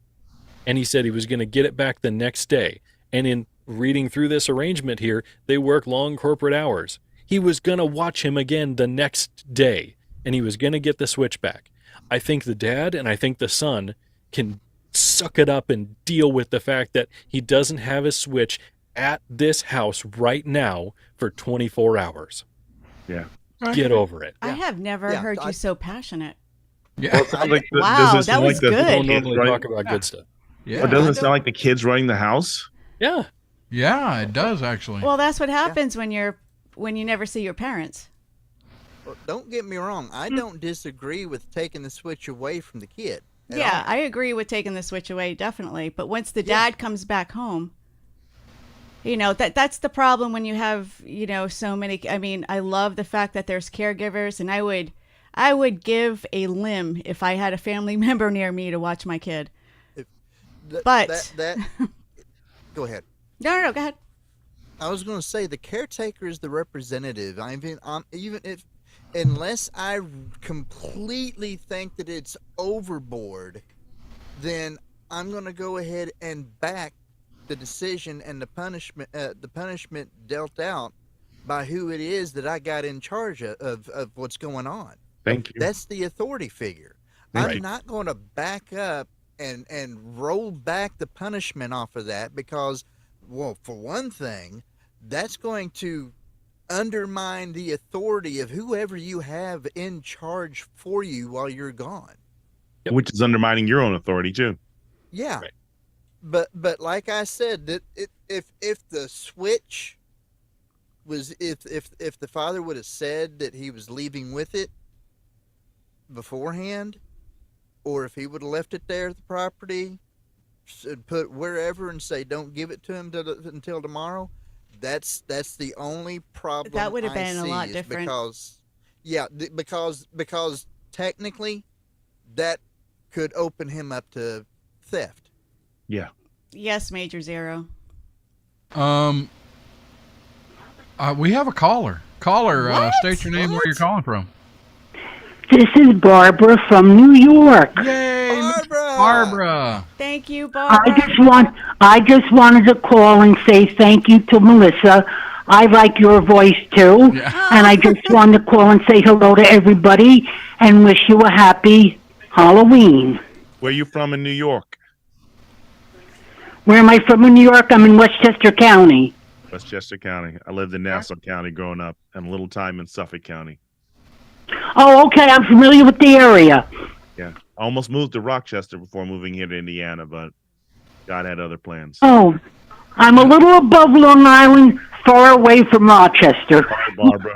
and he said he was going to get it back the next day. And in reading through this arrangement here, they work long corporate hours. He was going to watch him again the next day, and he was going to get the switch back. I think the dad and I think the son can suck it up and deal with the fact that he doesn't have his switch at this house right now for 24 hours. Yeah. Get over it. I have never Yeah, heard I- you so passionate. Yeah. Well, it sounds like Wow, does it that sound was like the good. We don't kids normally running- talk about good stuff. Yeah. Well, doesn't it sound like the kids running the house? Yeah. Yeah, it does actually. Well, that's what happens when you never see your parents. Well, don't get me wrong. I don't disagree with taking the switch away from the kid. at Yeah, all. I agree with taking the switch away, definitely. But once the dad comes back home, that's the problem when you have, so many. I mean, I love the fact that there's caregivers, and I would give a limb if I had a family member near me to watch my kid. But- Go ahead. No, go ahead. I was going to say the caretaker is the representative. Even if, unless I completely think that it's overboard, then I'm going to go ahead and back the decision and the punishment dealt out by who it is that I got in charge of what's going on. Thank you. That's the authority figure. Right. I'm not going to back up and roll back the punishment off of that because, well, for one thing, that's going to undermine the authority of whoever you have in charge for you while you're gone. Yep. Which is undermining your own authority too. Yeah. Right. But like I said, that if the switch was if the father would have said that he was leaving with it beforehand, or if he would have left it there at the property and put wherever and say don't give it to him until tomorrow, that's the only problem. That would have I been a see lot is different. Because technically that could open him up to theft. Yeah. Yes, Major Zero. We have a caller. Caller, What? state your name, where you're calling from. This is Barbara from New York. Yay, Miss Barbara! Barbara. Thank you, Barbara. I just wanted to call and say thank you to Melissa. I like your voice too. Yeah. And I just wanted to call and say hello to everybody and wish you a happy Halloween. Where are you from in New York? Where am I from in New York? I'm in Westchester County. Westchester County. I lived in Nassau County growing up and a little time in Suffolk County. Oh, okay. I'm familiar with the area. Yeah. I almost moved to Rochester before moving here to Indiana, but God had other plans. Oh, I'm a little above Long Island, far away from Rochester.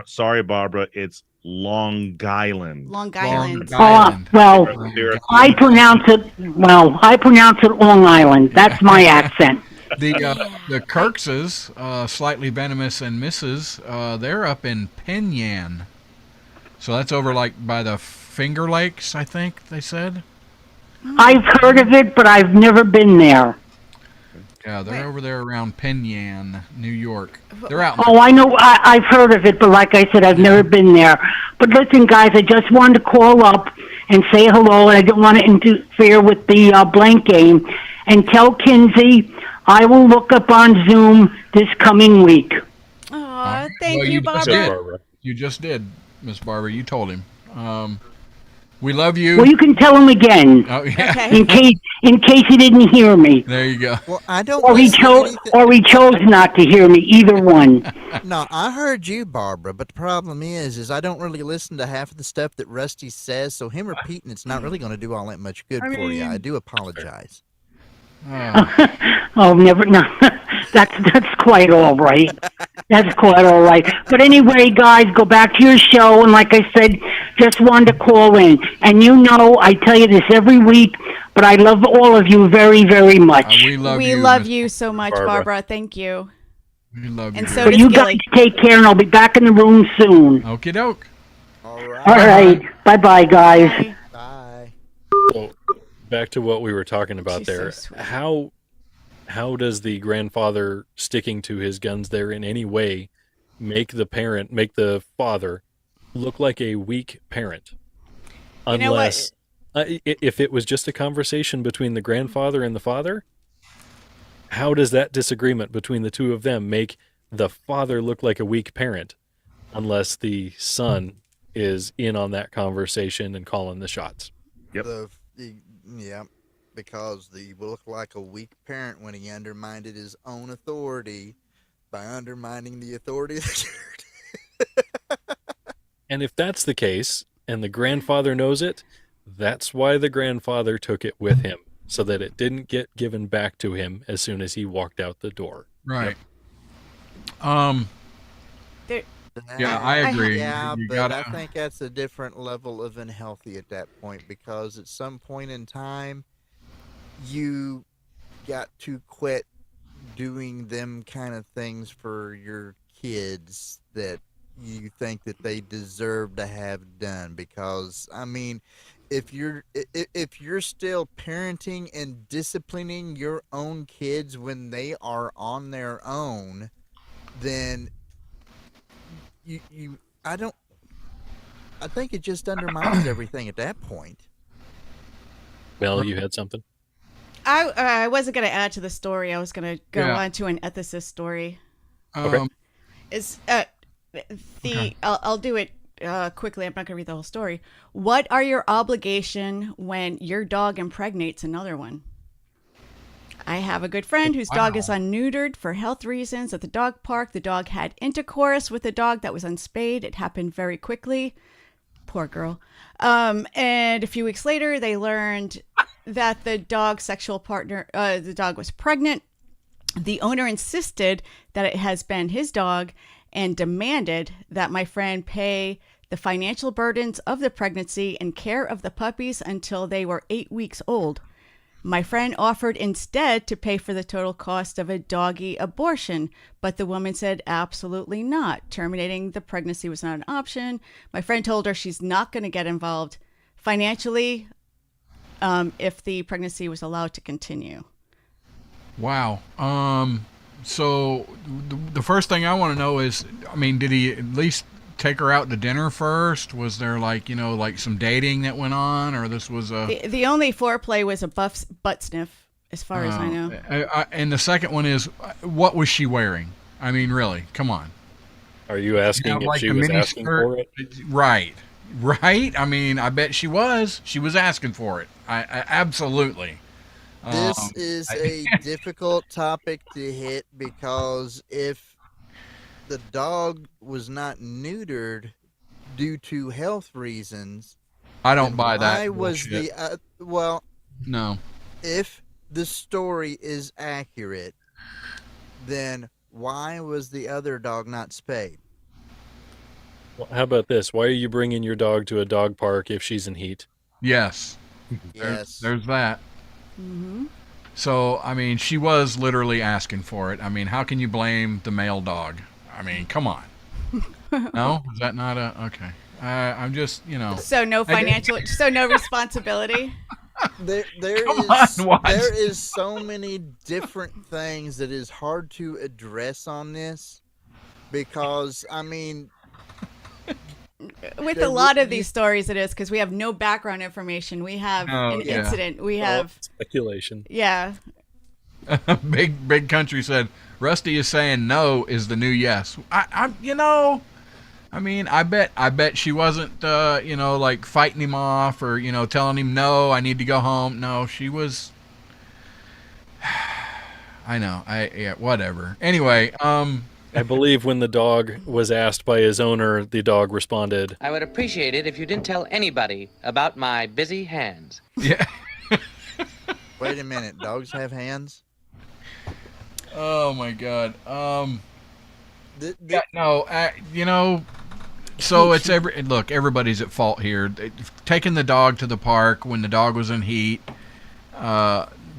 Sorry, Barbara. It's Long Island. Long Island. Island. Well, There- I pronounce it Long Island. That's my accent. The Kirkses, Slightly Venomous and Mrs., they're up in Penyan. So that's over like by the Finger Lakes, I think they said. I've heard of it, but I've never been there. Yeah, they're over there around Penyan, New York. They're out. Oh, I know. I've heard of it, but like I said, I've never been there. But listen, guys, I just wanted to call up and say hello, and I didn't want to interfere with the blank game. And tell Kinsey I will look up on Zoom this coming week. Aw, thank Well, you, you just Barbara. did. Barbara. You just did, Miss Barbara. You told him. We love you. Well, you can tell him again Oh yeah. Okay. in case he didn't hear me, There you go. Well, I don't. or he listen to chose anything- he chose not to hear me. Either one. No, I heard you, Barbara, but the problem is I don't really listen to half of the stuff that Rusty says, so him repeating it's not really going to do all that much good for you. I do apologize. Oh, never. No, that's quite all right. That's quite all right. But anyway, guys, go back to your show. And like I said, just wanted to call in. And I tell you this every week, but I love all of you very, very much. We love you. We love Miss- you so much, Barbara. Barbara. Thank you. We love you. And so But does you guys Gilly. take care, and I'll be back in the room soon. Okie doke. All All right. right. Bye-bye, guys. Bye. Bye. So back to what we were talking about She's so there. sweet. How does the grandfather sticking to his guns there in any way make the father look like a weak parent? You know what? Unless if it was just a conversation between the grandfather and the father, how does that disagreement between the two of them make the father look like a weak parent? Unless the son is in on that conversation and calling the shots. Yep. Yeah, because he will look like a weak parent when he undermined his own authority by undermining the authority of the church. And if that's the case, and the grandfather knows it, that's why the grandfather took it with him, so that it didn't get given back to him as soon as he walked out the door. Right. There, Yeah, I agree. Yeah, You but gotta- I think that's a different level of unhealthy at that point, because at some point in time, you got to quit doing them kind of things for your kids that you think that they deserve to have done. Because I mean, if you're still parenting and disciplining your own kids when they are on their own, then I think it just undermines everything at that point. Mel, you had something? I wasn't going to add to the story. I was going to go Yeah. on to an ethicist story. Okay. Is I'll do it quickly. I'm not going to read the whole story. What are your obligation when your dog impregnates another one? I have a good friend whose dog is unneutered for health reasons at the dog park. The dog had intercourse with a dog that was unspayed. It happened very quickly. Poor girl. And a few weeks later, they learned that the dog's sexual partner, the dog was pregnant. The owner insisted that it has been his dog and demanded that my friend pay the financial burdens of the pregnancy and care of the puppies until they were 8 weeks old. My friend offered instead to pay for the total cost of a doggy abortion, but the woman said absolutely not. Terminating the pregnancy was not an option. My friend told her she's not going to get involved financially if the pregnancy was allowed to continue. Wow. So the first thing I want to know is, I mean, did he at least take her out to dinner first? Was there like some dating that went on, or this was a? The only foreplay was a butt sniff, as far as I know. And the second one is, what was she wearing? I mean, really, come on. Are you asking if she was asking for it? Right. I mean, I bet she was. She was asking for it. I absolutely. This is a difficult topic to hit, because if the dog was not neutered due to health reasons, I don't then buy that. why was bullshit. No. If the story is accurate, then why was the other dog not spayed? Well, how about this? Why are you bringing your dog to a dog park if she's in heat? Yes. Yes. There's that. Mm-hmm. So, I mean, she was literally asking for it. I mean, how can you blame the male dog? I mean, come on. No? Is that not a... Okay. I'm just, So no financial, so no responsibility. There is so many different things that is hard to address on this, because I mean, With a lot of these stories, it is because we have no background information. We have an incident. We have speculation. Yeah. Big Country said, Rusty is saying no is the new yes. I mean, I bet she wasn't, like fighting him off or, telling him, no, I need to go home. No, she was, I know. Whatever. Anyway, I believe when the dog was asked by his owner, the dog responded, I would appreciate it if you didn't tell anybody about my busy hands. Yeah. Wait a minute. Dogs have hands? Oh my God. So it's everybody's at fault here. Taking the dog to the park when the dog was in heat,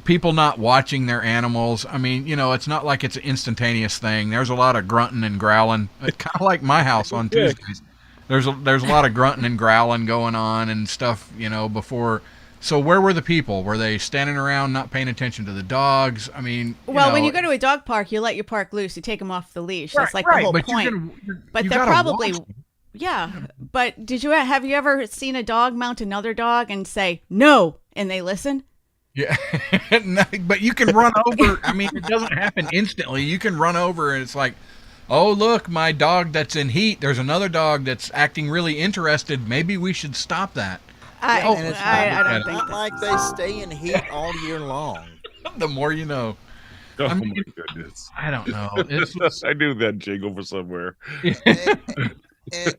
people not watching their animals. I mean, it's not like it's an instantaneous thing. There's a lot of grunting and growling. It's kind of like my house on Tuesdays. there's a lot of grunting and growling going on and stuff, before. So where were the people? Were they standing around not paying attention to the dogs? I mean, well, when you go to a dog park, you let your park loose. You take them off the leash. That's like the whole but point. But you they're gotta probably, watch them. yeah. But have you ever seen a dog mount another dog and say no, and they listen? Yeah, No, but you can run over. I mean, it doesn't happen instantly. You can run over, and it's like, oh, look, my dog that's in heat. There's another dog that's acting really interested. Maybe we should stop that. I And it's don't think not like they stay in heat all year long. The more you know. Oh I mean, my goodness! I don't know. It's I knew that jingle for somewhere.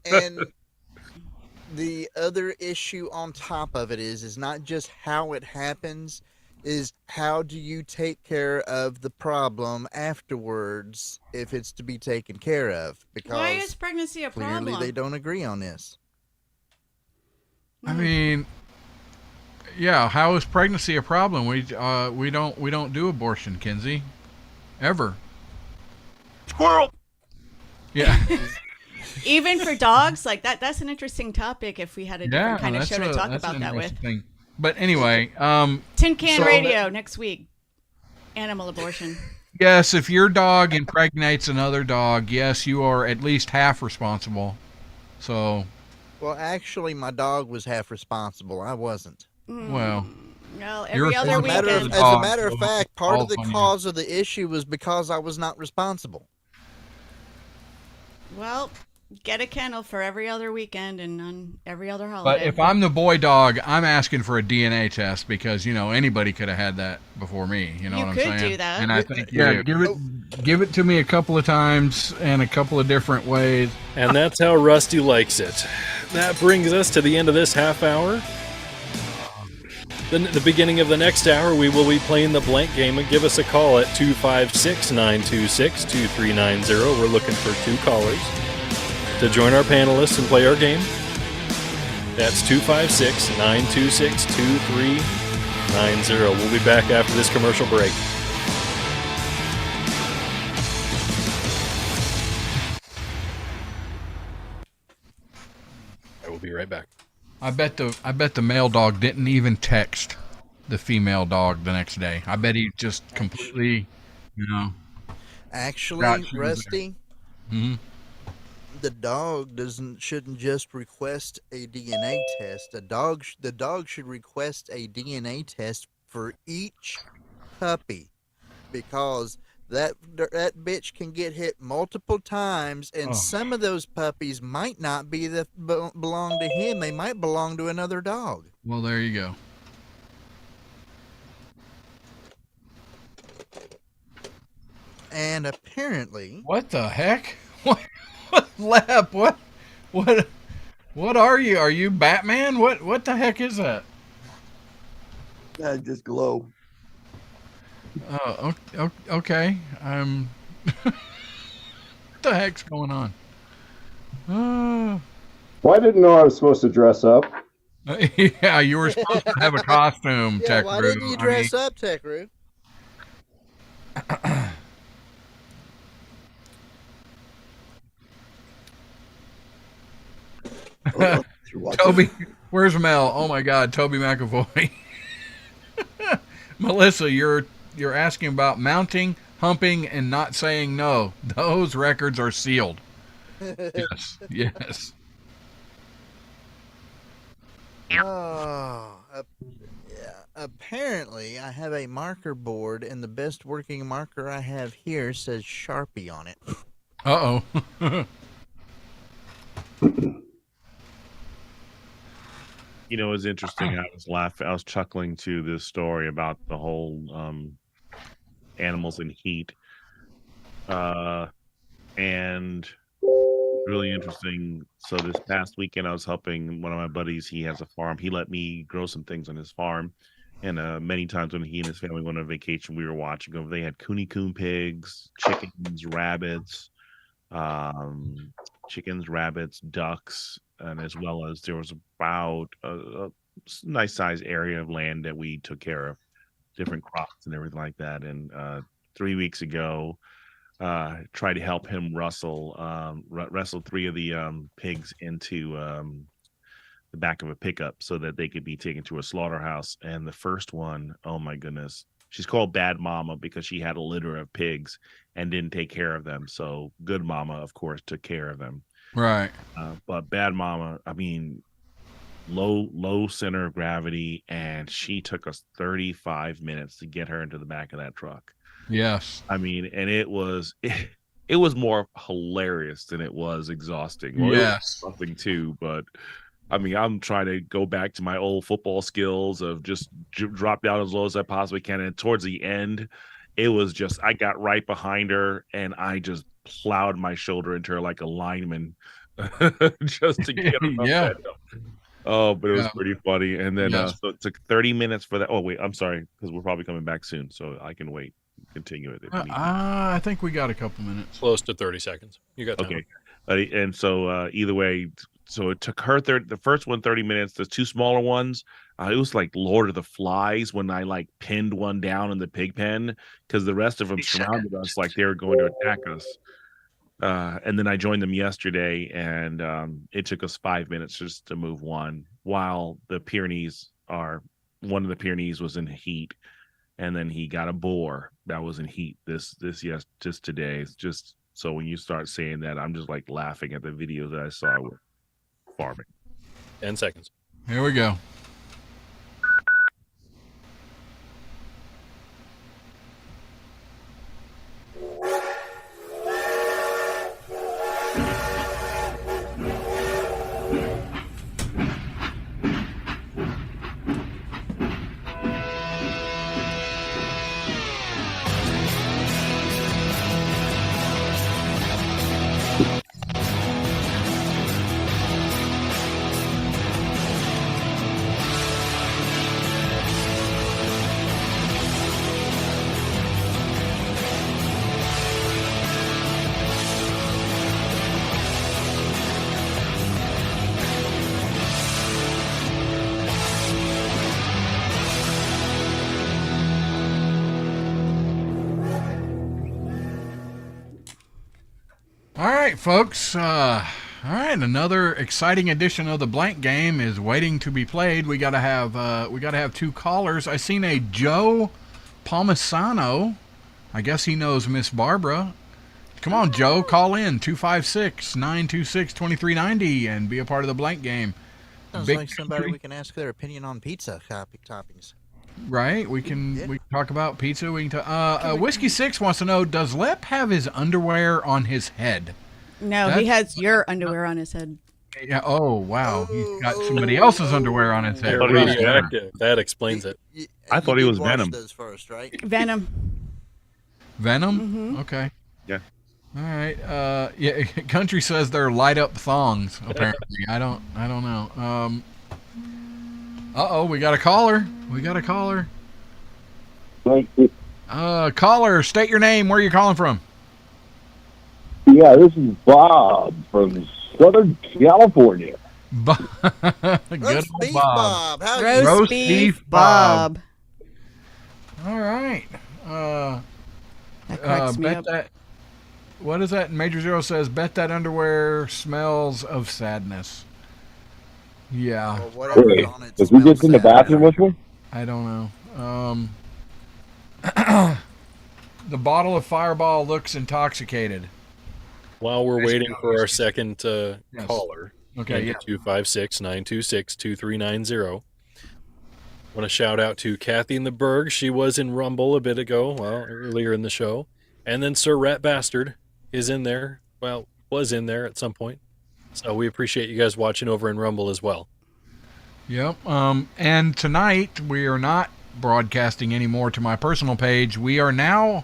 And the other issue on top of it is not just how it happens, is how do you take care of the problem afterwards if it's to be taken care of? Because why is pregnancy a clearly problem? they don't agree on this. I mean, yeah. How is pregnancy a problem? We don't do abortion, Kinsey, ever. Squirrel. Yeah. Even for dogs, like that's an interesting topic. If we had a different kind of show to talk that's about an that with. interesting thing. But anyway, Tin Can so- Radio next week. Animal abortion. yes, if your dog impregnates another dog, yes, you are at least half responsible. So, Well, actually, my dog was half responsible. I wasn't. well, Well, You're every other a As a matter of, weekend. as a matter of Dog, fact, part of all the on you. cause of the issue was because I was not responsible. Well, get a kennel for every other weekend and on every other but holiday. if I'm the boy dog, I'm asking for a DNA test because anybody could have had that before me. You know You what I'm could saying? do that. And I think give it to me a couple of times and a couple of different ways. And that's how Rusty likes it. That brings us to the end of this half hour. Then at the beginning of the next hour, we will be playing the blank game. And give us a call at 256-926-2390. We're looking for 2 callers to join our panelists and play our game. That's 256-926-2390. We'll be back after this commercial break. I will be right back. I bet the male dog didn't even text the female dog the next day. I bet he just completely, Actually, Right, she was Rusty, Mhm. the dog shouldn't just request a DNA test. The dog should request a DNA test for each puppy, because that bitch can get hit multiple times, and Oh. some of those puppies might not belong to him. They might belong to another dog. Well, there you go. And apparently, What the heck? What Lep? What are you? Are you Batman? What the heck is that? I just glow. Oh, okay. What the heck's going on? Well, I didn't know I was supposed to dress up. Yeah, you were supposed to have a costume, yeah, Tech why Brew. didn't you dress up, Tech Roo? Toby, where's Mel? Oh my God, Toby McAvoy. Melissa, you're asking about mounting, humping, and not saying no. Those records are sealed. Yes. Oh, yeah. Apparently, I have a marker board, and the best working marker I have here says Sharpie on it. Uh-oh. You know, it's interesting. I was chuckling to this story about the whole animals in heat, and really interesting. So this past weekend, I was helping one of my buddies. He has a farm. He let me grow some things on his farm, and many times when he and his family went on vacation, we were watching them. They had coon pigs, chickens, rabbits, ducks, and as well as there was about a nice sized area of land that we took care of, different crops and everything like that. And 3 weeks ago, try to help him wrestle 3 of the pigs into the back of a pickup so that they could be taken to a slaughterhouse. And the first one, oh my goodness, she's called Bad Mama because she had a litter of pigs and didn't take care of them. So Good Mama, of course, took care of them. Right. But Bad Mama, I mean, low center of gravity, and she took us 35 minutes to get her into the back of that truck. Yes. I mean, and it was more hilarious than it was exhausting. Well, yes. It was exhausting too, but I mean, I'm trying to go back to my old football skills of just drop down as low as I possibly can. And towards the end, it was just, I got right behind her and I just plowed my shoulder into her like a lineman just to get her yeah. Oh, but it was pretty funny. And then so it took 30 minutes for that. Oh, wait, I'm sorry, because we're probably coming back soon. So I can wait. Continue it. I think we got a couple minutes. Close to 30 seconds. You got time. Okay. And so either way, so it took her the first one 30 minutes. The 2 smaller ones, it was like Lord of the Flies when I like pinned one down in the pig pen because the rest of them surrounded us like they were going to attack us. And then I joined them yesterday, and it took us 5 minutes just to move one. While one of the Pyrenees was in heat, and then he got a boar that was in heat. Just today. It's just so when you start saying that, I'm just like laughing at the videos that I saw with farming. 10 seconds. Here we go. All right, folks. All right, another exciting edition of the Blank Game is waiting to be played. We gotta have 2 callers. I seen a Joe Palmisano. I guess he knows Miss Barbara. Come on, Joe, call in 256-926-2390 and be a part of the Blank Game. Sounds like somebody we can ask their opinion on pizza toppings. Right, we can talk about pizza. We can Whiskey 6 wants to know: does Lep have his underwear on his head? No, he has your underwear on his head. Yeah. Oh wow, he's got somebody else's underwear on his head. Radioactive. That explains it. I thought he was Venom. Those first, right? Venom. Venom. Mm-hmm. Okay. Yeah. All right. Yeah. Country says they're light up thongs. Apparently, I don't know. We got a caller. Thank you. Caller, state your name. Where are you calling from? Yeah, this is Bob from Southern California. Good Roast old beef Bob. Bob. Roast beef Bob. All right. That cracks me up. What is that? Major Zero says, bet that underwear smells of sadness. Yeah. Or whatever's on it Does he get in the smells bathroom with me? I don't know. The bottle of Fireball looks intoxicated. While we're waiting for our second caller, okay, yeah. 256-926-2390. Want to shout out to Kathy in the Berg. She was in Rumble a bit ago, earlier in the show. And then Sir Rat Bastard is in there. Well, was in there at some point. So we appreciate you guys watching over in Rumble as well. Yep. And tonight we are not broadcasting anymore to my personal page. We are now,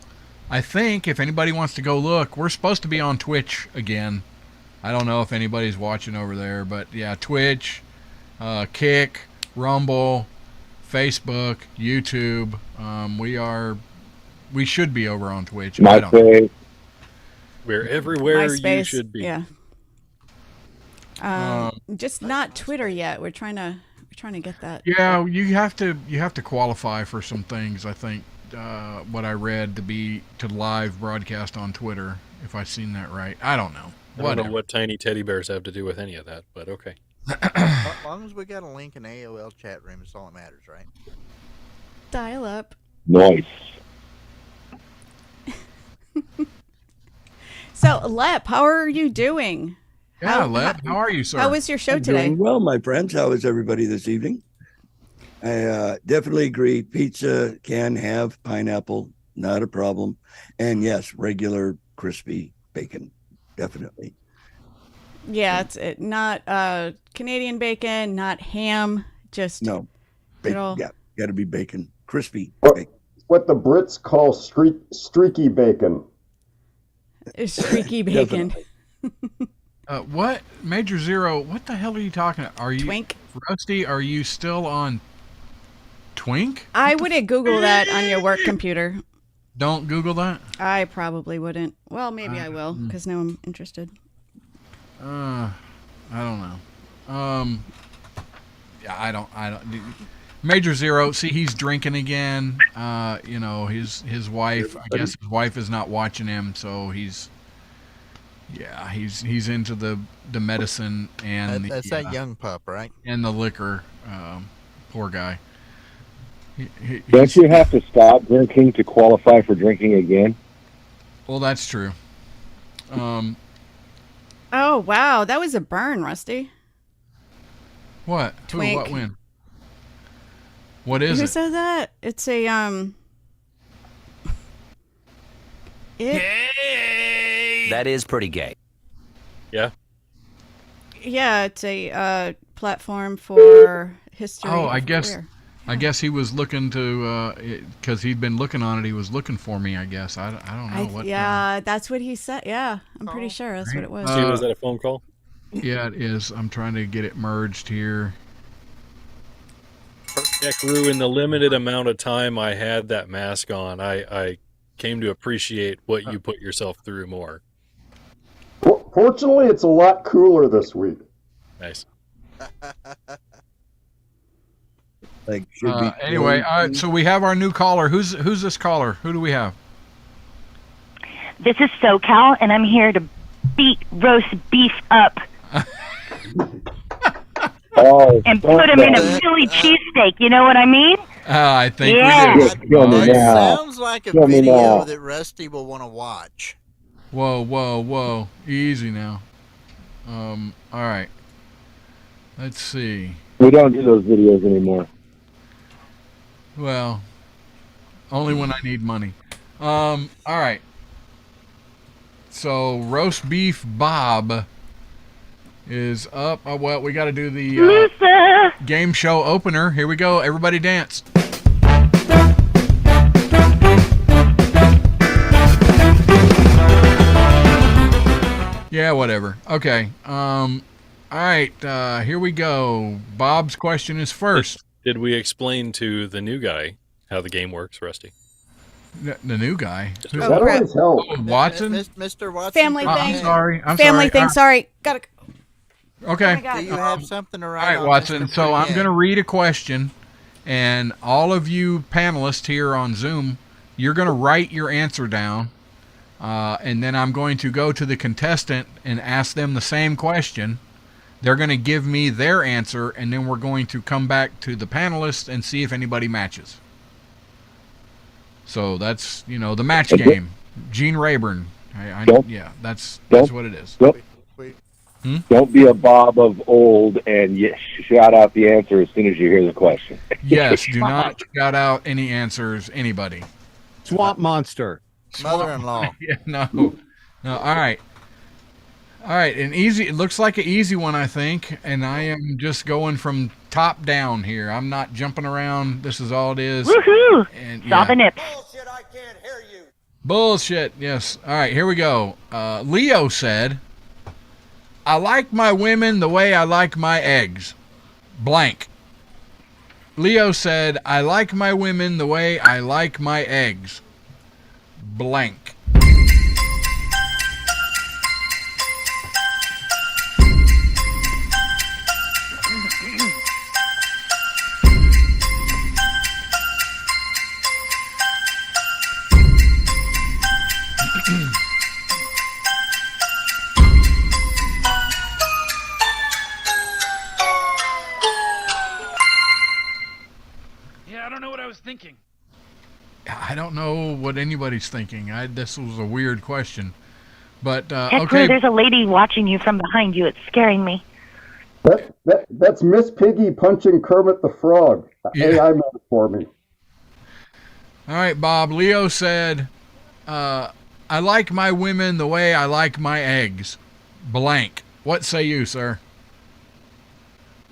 I think, if anybody wants to go look, we're supposed to be on Twitch again. I don't know if anybody's watching over there, but yeah, Twitch, Kick, Rumble, Facebook, YouTube. We should be over on Twitch. MySpace. We're everywhere MySpace, you should be. Yeah. Just not Twitter yet. We're trying to get that. Yeah, you have to qualify for some things, I think. what I read to live broadcast on Twitter. If I've seen that right, I don't know. I don't know what tiny teddy bears have to do with any of that, but okay. As long as we got a link in AOL chat room, it's all that matters, right? Dial up. Nice. So, Lep, how are you doing? Yeah, Lep, how are you, sir? How was your show today? Doing well, my friends. How is everybody this evening? I definitely agree. Pizza can have pineapple, not a problem. And yes, regular crispy bacon, definitely. Yeah, it's not Canadian bacon, not ham, just No, good old- yeah, got to be bacon, crispy. What the Brits call streaky bacon. streaky bacon. What Major Zero? What the hell are you talking about? Are you Twink? Rusty? Are you still on Twink? I wouldn't Google that on your work computer. Don't Google that. I probably wouldn't. Well, maybe I will, because now I'm interested. I don't know. Yeah, I don't. Major Zero. See, he's drinking again. You know, his wife. I guess his wife is not watching him, so he's into the medicine and That's that young pup, right? and the liquor. Poor guy. Don't you have to stop drinking to qualify for drinking again? Well, that's true. Oh, wow. That was a burn, Rusty. What? Who? Twink. What? When? What is Who it? said that? It's a, That is pretty gay. Yeah. Yeah, it's a platform for history. Oh, I of guess. queer. I guess he was looking to, because he'd been looking on it. He was looking for me. I guess I don't know what. Yeah, that's what he said. Yeah, I'm pretty sure that's what it was. Was that a phone call? Yeah, it is. I'm trying to get it merged here. Yeah, Crew, in the limited amount of time I had that mask on, I came to appreciate what you put yourself through more. Fortunately, it's a lot cooler this week. Nice. Like Anyway, so we have our new caller. Who's this caller? Who do we have? This is SoCal, and I'm here to beat roast beef up and put him in a Philly cheesesteak. You know what I mean? I think Yeah. we do. Sounds like a video that Rusty will want to watch. Whoa. Easy now. All right. Let's see. We don't do those videos anymore. Well, only when I need money. All right. So roast beef Bob is up. Oh, well, we got to do the game show opener. Here we go. Everybody dance. Yeah, whatever. Okay. All right. Here we go. Bob's question is first. Did we explain to the new guy how the game works, Rusty? The new guy. Oh, crap. Watson? Mr. Watson. Family thing. I'm sorry. Family thing. Sorry. Gotta. Okay. Oh my God. Do you have something to All write right, on, Watson. Mr. So I'm Prunier? going to read a question, and all of you panelists here on Zoom, you're going to write your answer down, and then I'm going to go to the contestant and ask them the same question. They're going to give me their answer, and then we're going to come back to the panelists and see if anybody matches. So that's, the match game. Gene Rayburn. Yeah, that's what it is. Don't be a Bob of old and shout out the answer as soon as you hear the question. Yes, do not shout out any answers, anybody. Swamp Monster. Mother-in-law. Yeah, no. All right. It looks like an easy one, I think, and I am just going from top down here. I'm not jumping around. This is all it is. Woohoo! And, Saw the nips. Bullshit, yes. All right, here we go. Leo said, I like my women the way I like my eggs. Blank. Leo said, I like my women the way I like my eggs. Blank. Yeah, I don't know what I was thinking. I don't know what anybody's thinking. This was a weird question. But, Ted okay. Crew, there's a lady watching you from behind you. It's scaring me. That's Miss Piggy punching Kermit the Frog. Yeah. AI made it for me. All right, Bob. Leo said, I like my women the way I like my eggs. Blank. What say you, sir?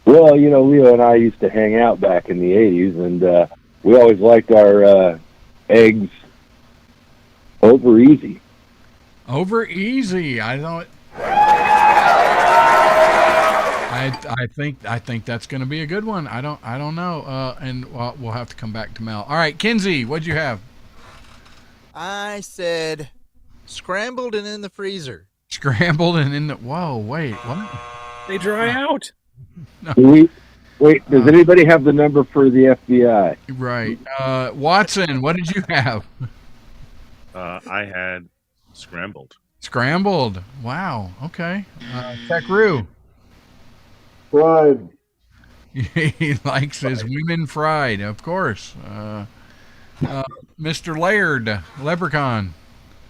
Well, Leo and I used to hang out back in the 80s, and we always liked our eggs over easy. Over easy. I don't. I think that's going to be a good one. I don't know. And we'll have to come back to Mel. All right, Kinsey, what'd you have? I said scrambled and in the freezer. Scrambled and in the. Whoa, wait, what? They dry out. No. Wait, does anybody have the number for the FBI? Right. Watson, what did you have? I had scrambled. Scrambled. Wow. Okay. Tech Roo. Fried. He likes his women fried, of course. Mr. Laird, Leprechaun.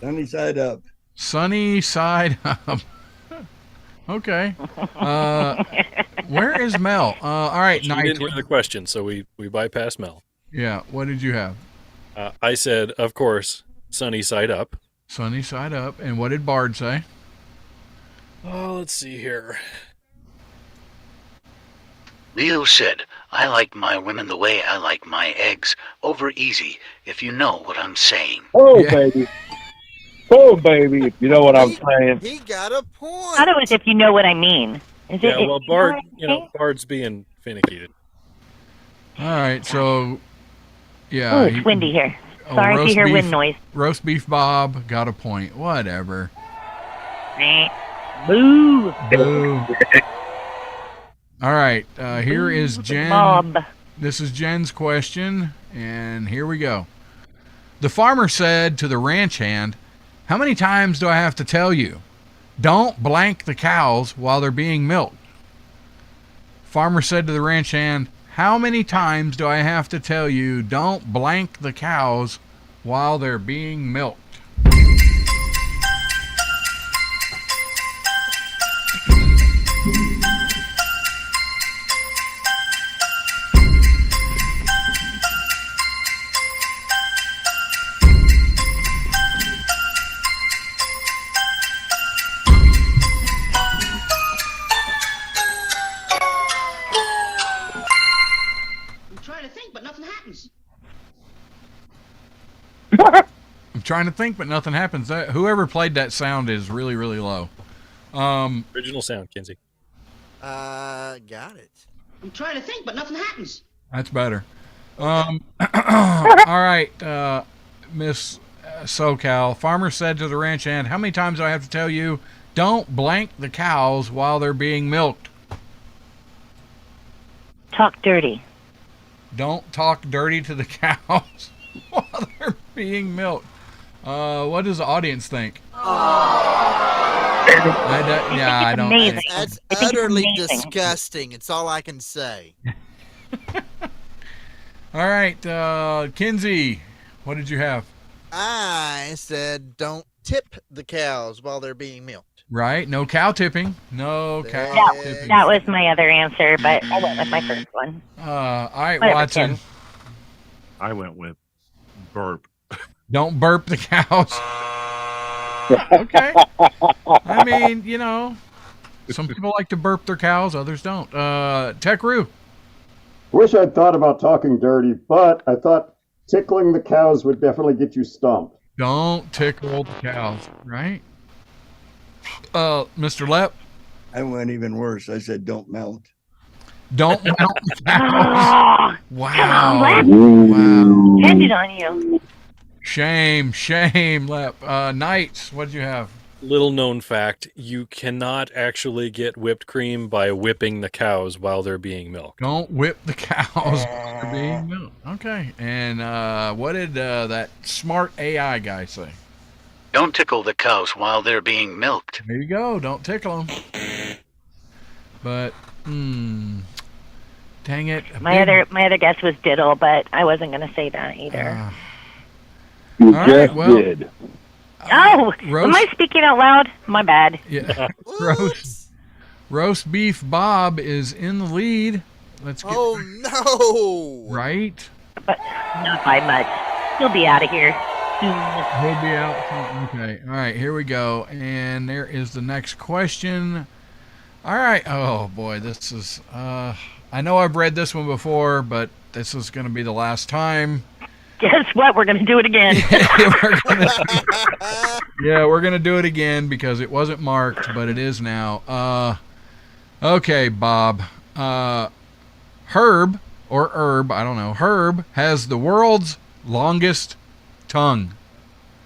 Sunny side up. Sunny side up. Okay. Where is Mel? All right, She Knight. didn't hear the question, so we bypassed Mel. Yeah. What did you have? I said, of course, sunny side up. Sunny side up. And what did Bard say? Oh, let's see here. Leo said, I like my women the way I like my eggs. Over easy, if you know what I'm saying. Oh, baby. Oh, baby. You know what I'm saying? He got a point. I thought it was if you know what I mean. Yeah, well, Bard, Bard's being finicky. All right, so yeah. Oh, it's windy here. Sorry if roast you hear beef- wind noise. Roast beef Bob got a point. Whatever. Boo. Boo. All right, here is Jen. Bob. This is Jen's question, and here we go. The farmer said to the ranch hand, "How many times do I have to tell you? Don't blank the cows while they're being milked." Farmer said to the ranch hand, "How many times do I have to tell you don't blank the cows while they're being milked?" I'm trying to think, but nothing happens. I'm trying to think, but nothing happens. Whoever played that sound is really, really low. Original sound, Kinsey. Got it. I'm trying to think, but nothing happens. That's better. All right, Miss SoCal. Farmer said to the ranch hand, "How many times do I have to tell you, don't blank the cows while they're being milked?" Talk dirty. Don't talk dirty to the cows while they're being milked. What does the audience think? I don't. amazing. That's I think it's utterly amazing. disgusting. It's all I can say. All right, Kinsey, what did you have? I said don't tip the cows while they're being milked. Right, no cow tipping. No cow tipping. That was my other answer, but I went with my first one. All right, Whatever, Watson. Ken. I went with burp. Don't burp the cows. Okay. I mean, some people like to burp their cows, others don't. Tech Roo. Wish I'd thought about talking dirty, but I thought tickling the cows would definitely get you stumped. Don't tickle the cows, right? Mr. Lepp. I went even worse. I said don't melt. Don't melt the cows. Wow. Wow. Depended on you. Shame, Lepp. Knights, what did you have? Little known fact, you cannot actually get whipped cream by whipping the cows while they're being milked. Don't whip the cows while they're being milked. Okay. And what did that smart AI guy say? Don't tickle the cows while they're being milked. There you go. Don't tickle them. But, dang it. My other guess was diddle, but I wasn't going to say that either. You All just right, well, did. Oh, roast- am I speaking out loud? My bad. Yeah. Roast beef Bob is in the lead. Let's get no! right. But not by much. He'll be out of here soon. He'll be out. Okay. All right. Here we go. And there is the next question. All right. Oh boy, this is. I know I've read this one before, but this is going to be the last time. Guess what? We're going to do it again. We're gonna do it again because it wasn't marked, but it is now. Okay, Bob. Herb or Herb, I don't know. Herb has the world's longest tongue.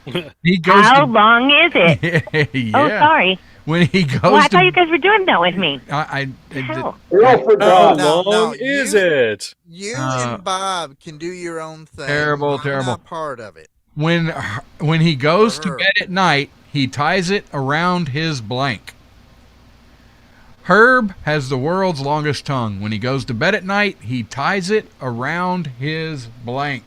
He goes. How long is it? Yeah. Oh, sorry. When he goes. Well, I thought you guys were doing that with me. Hell. How long is it? You and Bob can do your own thing. Terrible. I'm not part of it. When he goes to bed at night, he ties it around his blank. Herb has the world's longest tongue. When he goes to bed at night, he ties it around his blank.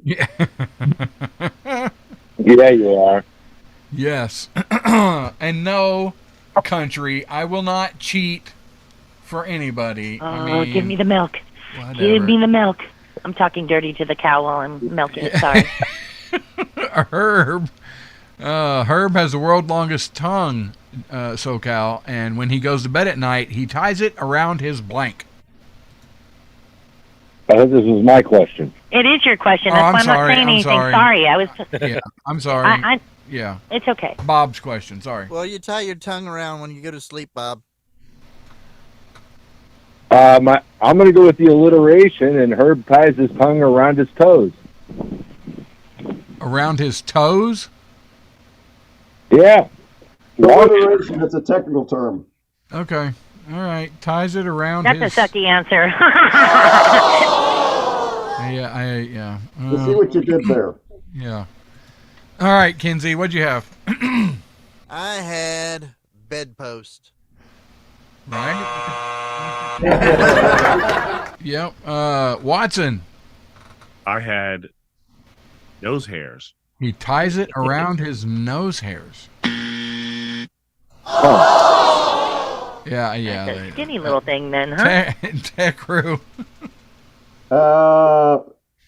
Yeah. Yeah, you are. Yes. And no, country, I will not cheat for anybody. Oh, give me the milk. Whatever. Give me the milk. I'm talking dirty to the cow while I'm milking it. Sorry. Herb has the world's longest tongue, SoCal, and when he goes to bed at night, he ties it around his blank. I thought this was my question. It is your question. Oh, That's I'm why I'm sorry, not saying I'm anything. sorry. I was. Yeah, I'm sorry. Yeah. It's okay. Bob's question. Sorry. Well, you tie your tongue around when you go to sleep, Bob. I'm going to go with the alliteration, and Herb ties his tongue around his toes. Around his toes? Yeah. Alliteration, it's a technical term. Okay. All right. Ties it around That's his... a sucky answer. Yeah. You see what you did there. Yeah. All right, Kinsey, what'd you have? I had bedpost. Right? Yep. Watson. I had nose hairs. He ties it around his nose hairs. Yeah. That's a skinny little thing then, huh? Tech crew.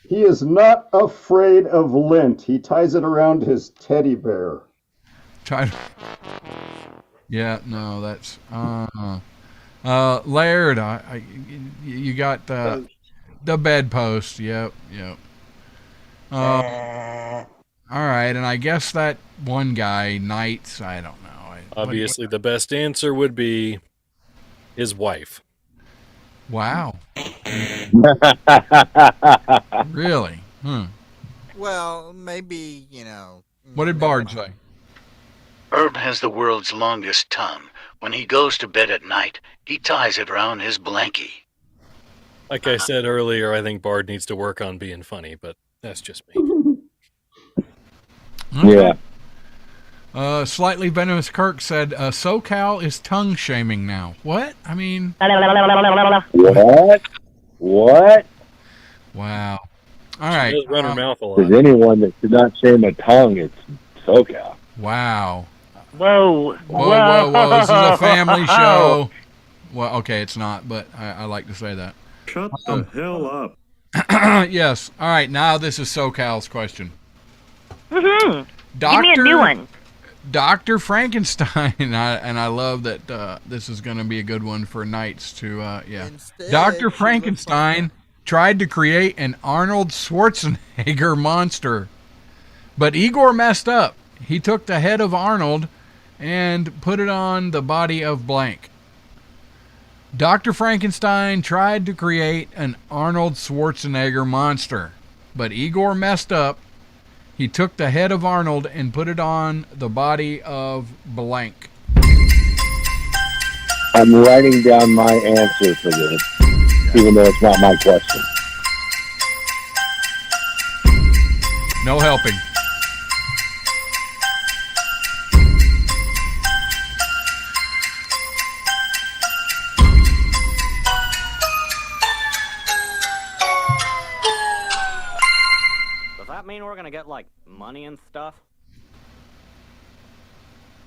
He is not afraid of lint. He ties it around his teddy bear. Yeah, no, that's Laird. You got the bedpost. Yep. All right, and I guess that one guy, Knights. I don't know. Obviously, the best answer would be his wife. Wow. Really? Well, maybe, What did Bard say? Herb has the world's longest tongue. When he goes to bed at night, he ties it around his blankie. Like I said earlier, I think Bard needs to work on being funny, but that's just me. Yeah. Slightly Venomous Kirk said, SoCal is tongue shaming now. What? I mean... What? Wow. All right. She does run her mouth a lot. There's anyone that should not shame a tongue, it's SoCal. Wow. Whoa. Whoa. This is a family show. Well, okay, it's not, but I like to say that. Shut the hell up. Yes. All right, now this is SoCal's question. Mm-hmm. Give me a new one. Dr. Frankenstein, and I love that this is going to be a good one for Knights to, Dr. Frankenstein tried to create an Arnold Schwarzenegger monster, but Igor messed up. He took the head of Arnold and put it on the body of blank. Dr. Frankenstein tried to create an Arnold Schwarzenegger monster, but Igor messed up. He took the head of Arnold and put it on the body of blank. I'm writing down my answer for this, even though it's not my question. No helping. Does that mean we're gonna get, like, money and stuff?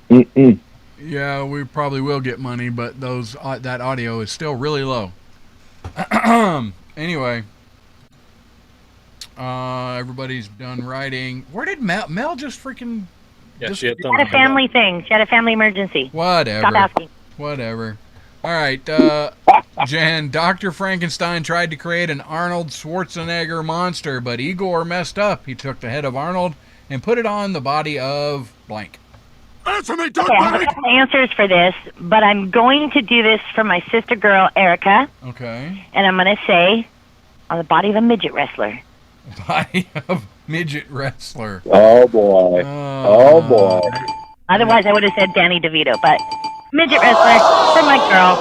Mm-mm. Yeah, we probably will get money, but that audio is still really low. Anyway, everybody's done writing. Where did Mel just freaking? Yeah, just she had She had a family thing. She had a family emergency. Whatever. Stop asking. Whatever. All right, Jen. Dr. Frankenstein tried to create an Arnold Schwarzenegger monster, but Igor messed up. He took the head of Arnold and put it on the body of blank. Answer me, Doc. Okay, I have a couple answers for this, but I'm going to do this for my sister girl, Erica. Okay. And I'm going to say on the body of a midget wrestler. Body of midget wrestler. Oh boy. Oh boy. Otherwise, I would have said Danny DeVito, but midget wrestler for my girl.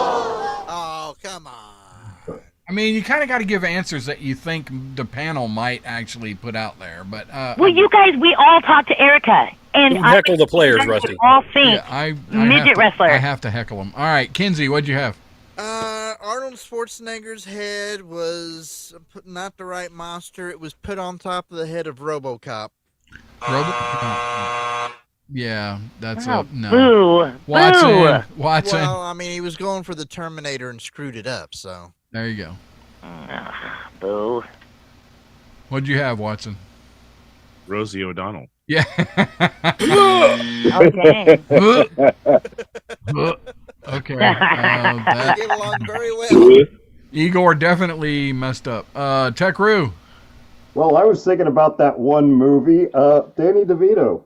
Oh, come on. I mean, you kind of got to give answers that you think the panel might actually put out there, but Well, you guys, we all talked to Erica, and Heckle the players, Rusty. all think yeah, I midget have to, wrestler. I have to heckle them. All right, Kinsey, what'd you have? Arnold Schwarzenegger's head was not the right monster. It was put on top of the head of RoboCop. Yeah, that's Oh, a no. boo. Watson. Boo. Watson. Well, I mean, he was going for the Terminator and screwed it up, so. There you go. Boo. What'd you have, Watson? Rosie O'Donnell. Yeah. Okay. Okay. They get along very well. Igor definitely messed up. Tech Roo. Well, I was thinking about that one movie, Danny DeVito.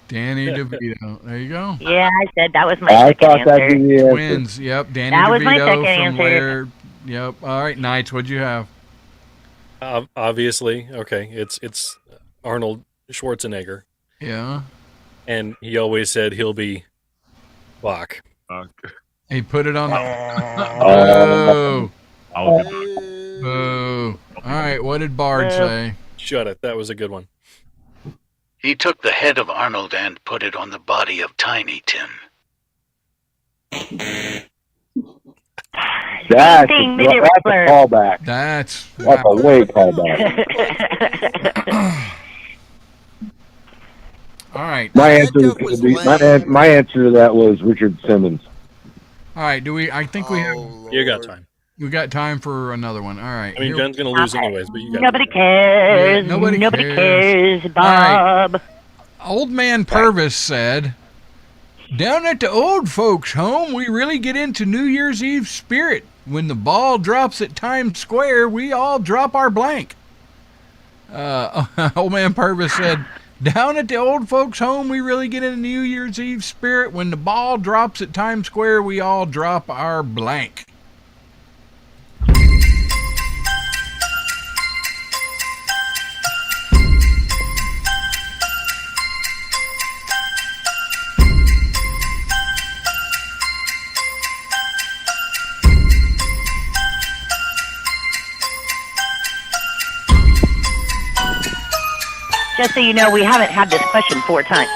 Danny DeVito. There you go. Yeah, I said that was my I second thought that'd answer. be the answer. Twins. Yep. Danny That was my DeVito second from answer. where? Yep. All right, Knights. What'd you have? Obviously, okay. It's Arnold Schwarzenegger, Yeah. and he always said he'll be Bach. He put it on the. Oh. Boo. Boo. All right. What did Bard say? Shut it. That was a good one. He took the head of Arnold and put it on the body of Tiny Tim. That's Thing, a midget wrestler. callback. That's That's a way callback. all right. My answer my answer to that was Richard Simmons. All right. Do we? I think we have. You got time. We got time for another one. All right. I mean, here- Jen's gonna lose anyways, but you got Nobody time. cares. Yeah, nobody cares, All right. Bob. Old Man Purvis said, "Down at the old folks' home, we really get into New Year's Eve spirit. When the ball drops at Times Square, we all drop our blank." Old Man Purvis said, "Down at the old folks' home, we really get into New Year's Eve spirit. When the ball drops at Times Square, we all drop our blank." Just so you know, we haven't had this question 4 times.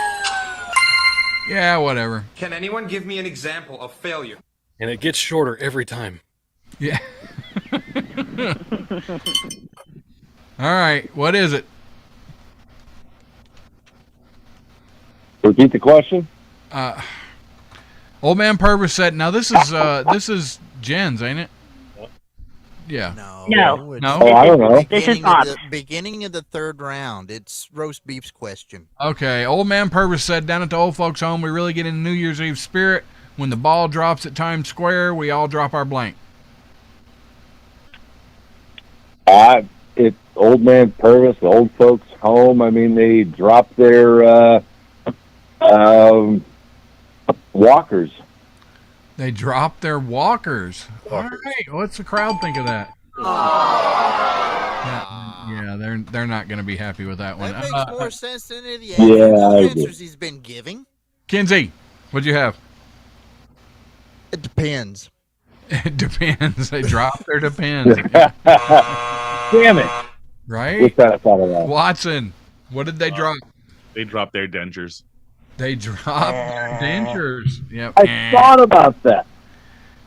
Yeah, whatever. Can anyone give me an example of failure? And it gets shorter every time. Yeah. All right. What is it? Repeat the question. Old Man Purvis said, "Now this is Jen's, ain't it?" Yeah. No. It's No? Oh, I don't know. This is beginning Bob. of the beginning of the third round. It's roast beef's question. Okay. Old Man Purvis said, "Down at the old folks' home, we really get in New Year's Eve spirit. When the ball drops at Times Square, we all drop our blank." It's Old Man Purvis, the old folks' home. I mean, they drop their Walkers. They dropped their walkers. All right, what's the crowd think of that? Yeah, they're not going to be happy with that one. That makes more sense than any of the Yeah, I do. answers he's been giving. Kinsey, what'd you have? It depends. It depends. They dropped their depends. Damn it. Right? Wish I'd have thought of that. Watson, what did they drop? They dropped their dentures. They dropped their dentures. Yep. I thought about that.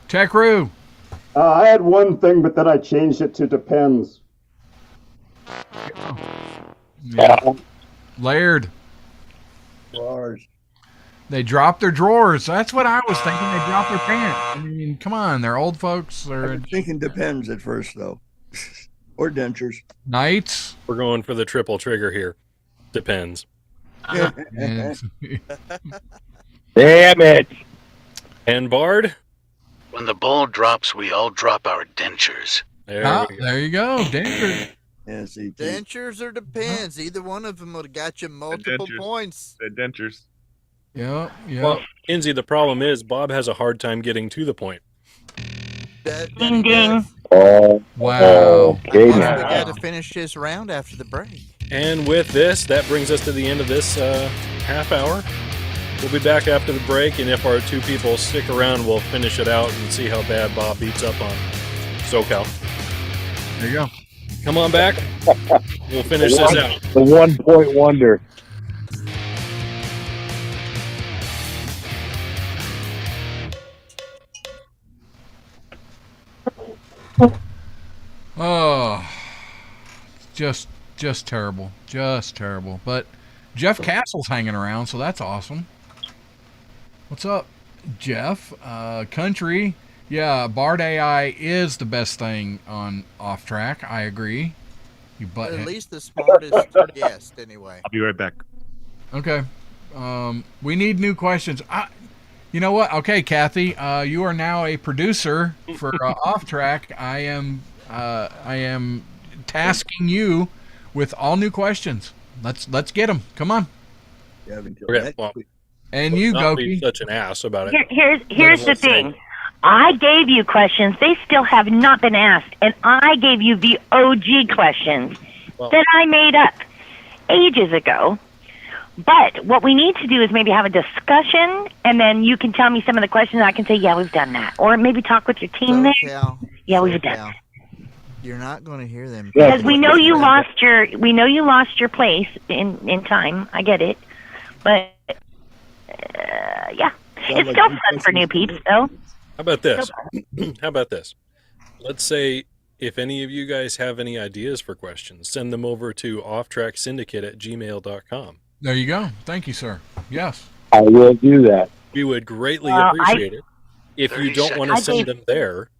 Techru. I had one thing, but then I changed it to depends. Yeah. Laird. Drawers. They dropped their drawers. That's what I was thinking. They dropped their pants. I mean, come on. They're old folks. I They're was thinking depends at first, though. Or dentures. Knights. We're going for the triple trigger here. Depends. And- Damn it. And Bard? When the ball drops, we all drop our dentures. There we go. there you go. Dentures. Yes, Dentures or depends. Either one of them would have got you multiple dentures. points. The dentures. Yeah, yeah. Well, Kinsey, the problem is Bob has a hard time getting to the point. Ding ding. Oh, wow. Okay, We now. got to finish this round after the break. And with this, that brings us to the end of this half hour. We'll be back after the break, and if our two people stick around, we'll finish it out and see how bad Bob beats up on SoCal. There you go. Come on back. We'll finish this out. The 1 point wonder. Oh, just terrible. Just terrible. But Jeff Castle's hanging around, so that's awesome. What's up, Jeff? Country. Yeah, Bard AI is the best thing on Off Track. I agree. You At butthead. least the smartest guest, anyway. I'll be right back. Okay. We need new questions. You know what? Okay, Kathy, you are now a producer for Off Track. I am tasking you with all new questions. Let's get them. Come on. Yeah, until Okay, next well, week. And you, not be Goki. such an ass about it. Here's the thing. I gave you questions. They still have not been asked. And I gave you the OG questions that I made up ages ago. But what we need to do is maybe have a discussion, and then you can tell me some of the questions, and I can say, yeah, we've done that. Or maybe talk with your team there. Yeah, we've done that. You're not going to hear them. Because we know you lost your place in time. I get it. But, yeah. It's still fun for new peeps, though. How about this? How about this? Let's say if any of you guys have any ideas for questions, send them over to offtracksyndicate@gmail.com. There you go. Thank you, sir. Yes. I will do that. We would greatly Well, appreciate it. If you 30 don't want to seconds. send them there,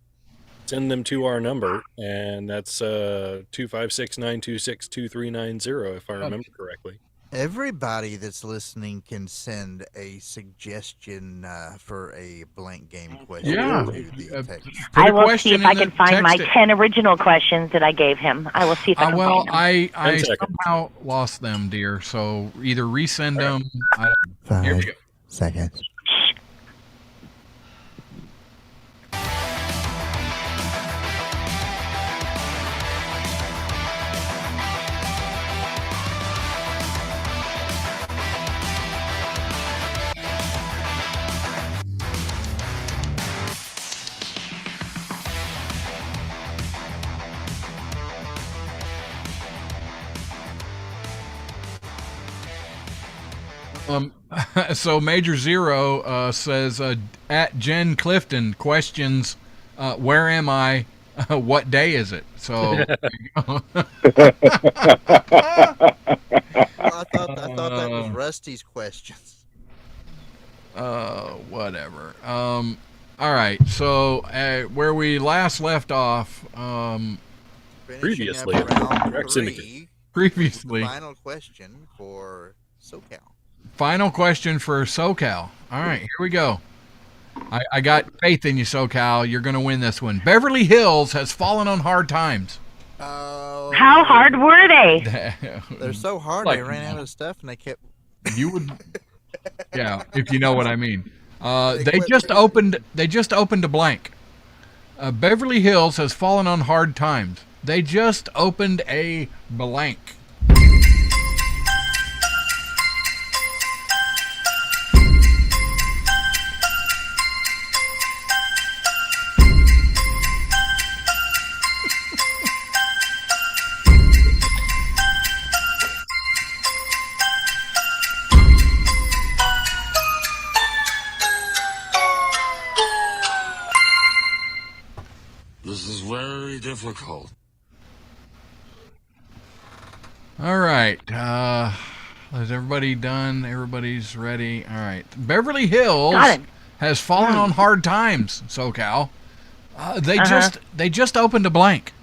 send them to our number, and that's 256-926-2390, if I remember correctly. Everybody that's listening can send a suggestion for a blank game question. Yeah. To the text. I will see if I can find my 10 original questions that I gave him. I will see if I can Well, find them. I 10 seconds. somehow lost them, dear. So either resend them. Here we 5 go. seconds. So Major Zero says at Jen Clifton questions, where am I? What day is it? So there you go. Well, I thought that was Rusty's questions. Whatever. All right. So where we last left off, Previously, Finishing up round Track 3, Syndicate. previously, Final question for SoCal. final question for SoCal. All right, here we go. I got faith in you, SoCal. You're going to win this one. Beverly Hills has fallen on hard times. How hard were they? They're so hard Like, they ran out of stuff and they kept. You would, yeah, if you know what I mean. They just opened a blank. Beverly Hills has fallen on hard times. They just opened a blank. This is very difficult. All right. Is everybody done? Everybody's ready. All right. Beverly Hills has fallen on hard times, SoCal. They just opened a blank.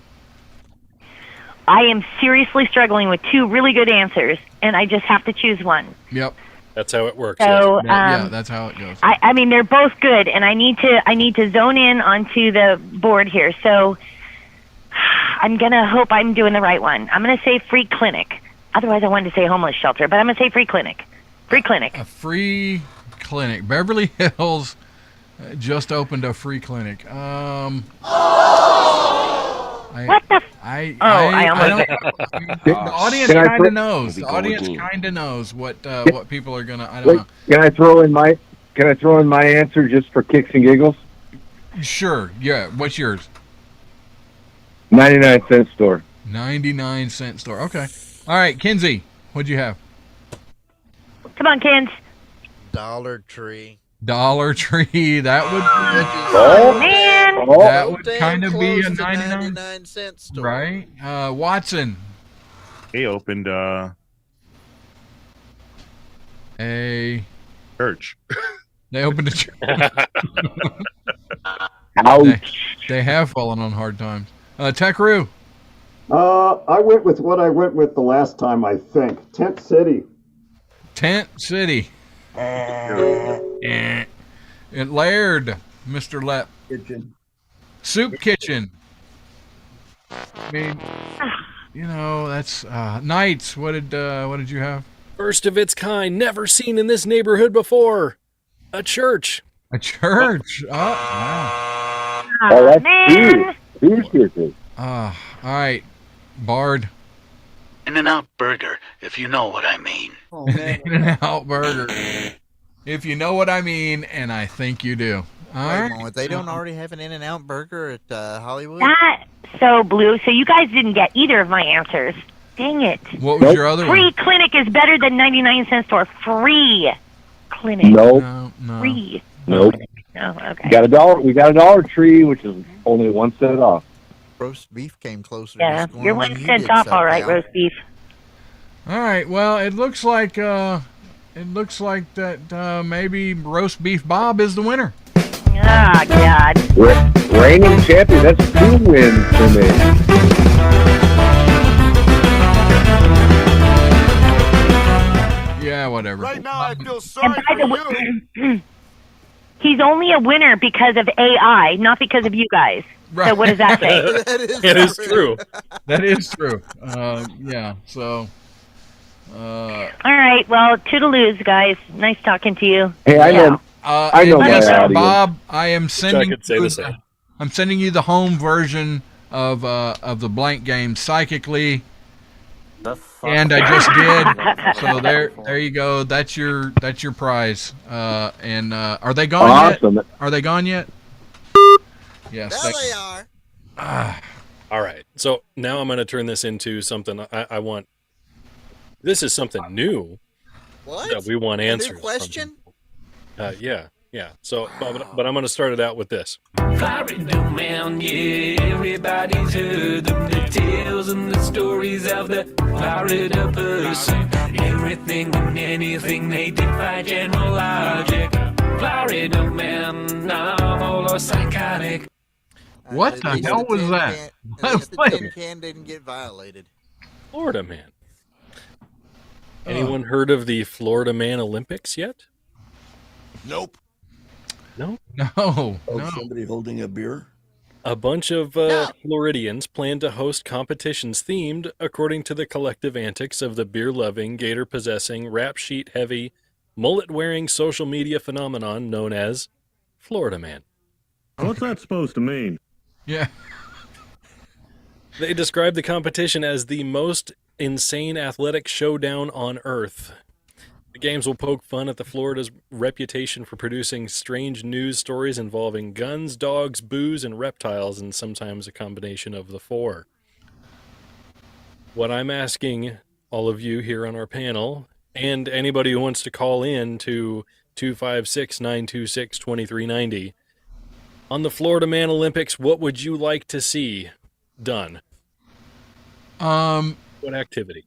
I am seriously struggling with two really good answers, and I just have to choose one. Yep. That's how it works. So, yeah, that's how it goes. I mean, they're both good, and I need to zone in onto the board here. So I'm gonna hope I'm doing the right one. I'm gonna say free clinic. Otherwise, I wanted to say homeless shelter, but I'm gonna say free clinic. Free clinic. A free clinic. Beverly Hills just opened a free clinic. What the? I almost. The audience kind of knows. The audience kind of knows what people are gonna. I don't know. Can I throw in my answer just for kicks and giggles? Sure. Yeah. What's yours? 99-cent store. 99-cent store. Okay. All right, Kinsey, what'd you have? Come on, Kins. Dollar Tree. Dollar Tree. That would. Oh man. That would kind of be a 99-cent store. Right. Watson. They opened a church. They opened a church. Ouch. They have fallen on hard times. Tech-Roo. I went with what I went with the last time, I think. Tent City. Tent City. And Laird, Mr. Lepp. Kitchen. Soup Kitchen. I mean, you know, that's Knights. What did you have? First of its kind, never seen in this neighborhood before. A church. A church. Oh, wow. Oh, that's huge. All right, Bard. In-N-Out Burger, if you know what I mean. Oh, man. In-N-Out Burger. If you know what I mean, and I think you do. All Wait a right. moment. They don't already have an In-N-Out Burger at Hollywood? That so blue. So you guys didn't get either of my answers. Dang it. What was your other Free one? clinic is better than 99-cent store. Free clinic. Nope. No. Free. Nope. Oh, okay. We got a Dollar Tree, which is only 1 cent off. Roast beef came closer. Yeah, to you're 1 cent off, all right, roast beef. All right. Well, it looks like that maybe Roast Beef Bob is the winner. Ah, God. Reigning champion. That's 2 wins for me. Yeah, whatever. Right now, I feel And sorry by the for you. way, he's only a winner because of AI, not because of you guys. Right. So what does that say? It is true. That is true. Yeah. So. All right. Well, toodaloos, guys. Nice talking to you. Hey, I know. I know and my yes, audience. Bob, I am sending. could say the same. I'm sending you the home version of the blank game psychically, and I just did. So there you go. That's your prize. And are they gone Awesome. yet? Are they gone yet? Yes. There they are. All right. So now I'm going to turn this into something I want. This is something new What? that we want A answers. new question? Yeah. So, but I'm going to start it out with this. Florida man, yeah, everybody's heard them, the tales and the stories of the Florida person. Everything and anything they defy general logic. Florida man, I'm all psychotic. What At the least hell was tin that? can- At least the tin can didn't get violated. Florida man. Anyone heard of the Florida Man Olympics yet? Nope. No? No. Somebody holding a beer? A bunch of Floridians plan to host competitions themed according to the collective antics of the beer-loving, gator-possessing, rap sheet-heavy, mullet-wearing social media phenomenon known as Florida Man. What's that supposed to mean? Yeah. They describe the competition as the most insane athletic showdown on Earth. The games will poke fun at the Florida's reputation for producing strange news stories involving guns, dogs, booze, and reptiles, and sometimes a combination of the four. What I'm asking all of you here on our panel, and anybody who wants to call in to 256-926-2390, on the Florida Man Olympics, what would you like to see done? What activity?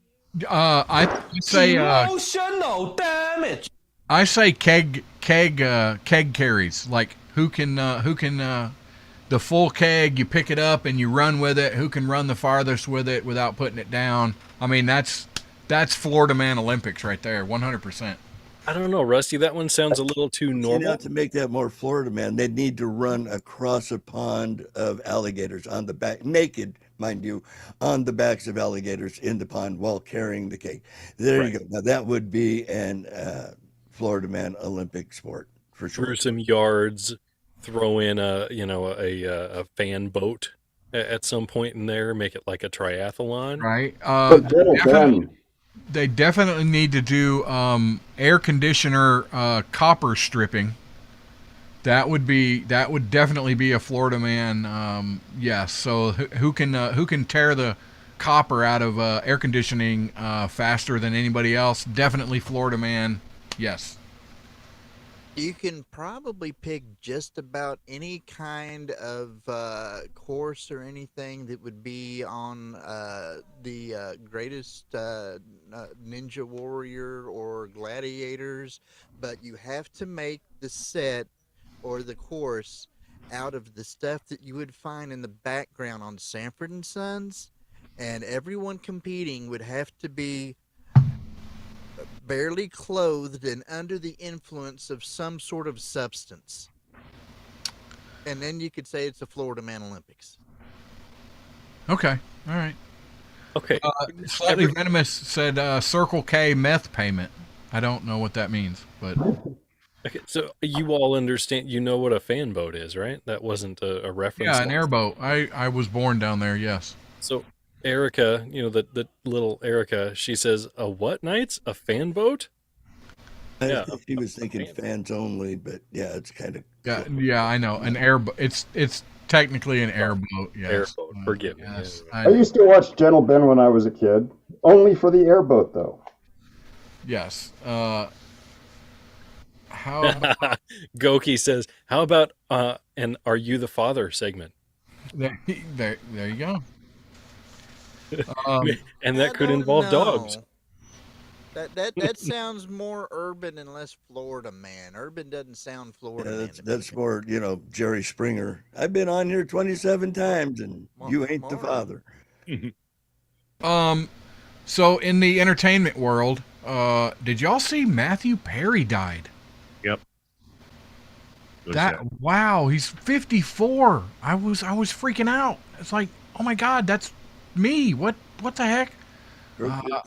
I say Emotional damage. I say keg carries. Like who can the full keg, you pick it up and you run with it. Who can run the farthest with it without putting it down? I mean, that's Florida Man Olympics right there, 100%. I don't know, Rusty. That one sounds a little too normal. To make that more Florida Man, they'd need to run across a pond of alligators on the back, naked, mind you, on the backs of alligators in the pond while carrying the cake. There you go. Now that would be an Florida Man Olympic sport for sure. Through some yards, throw in a fan boat at some point in there, make it like a triathlon. Right. Ben, They definitely need to do air conditioner copper stripping. That would definitely be a Florida Man. Yes. So who can tear the copper out of air conditioning faster than anybody else? Definitely Florida Man. Yes. You can probably pick just about any kind of course or anything that would be on the greatest Ninja Warrior or Gladiators, but you have to make the set or the course out of the stuff that you would find in the background on Sanford and Sons, and everyone competing would have to be barely clothed and under the influence of some sort of substance. And then you could say it's a Florida Man Olympics. Okay. All right. Okay. Slightly Venomous said Circle K meth payment. I don't know what that means, but Okay, so you all understand, you know what a fan boat is, right? That wasn't a reference. yeah, an airboat. I was born down there. Yes. So Erica, the little Erica, she says, a what, Knights? A fan boat? I think she was thinking fans only, but yeah, it's kind of Yeah, I know. An airboat. It's technically an airboat. Yes. Airboat. Forgive me. Yes. I used to watch Gentle Ben when I was a kid, only for the airboat though. Yes. How about, Goki says, how about an Are You the Father segment? there you go. And that could involve dogs. That sounds more urban and less Florida Man. Urban doesn't sound Florida Man. that's more, Jerry Springer. I've been on here 27 times, and you ain't the father. So in the entertainment world, did y'all see Matthew Perry died? Yep. Wow, he's 54. I was freaking out. It's like, oh my God, that's me. What the heck?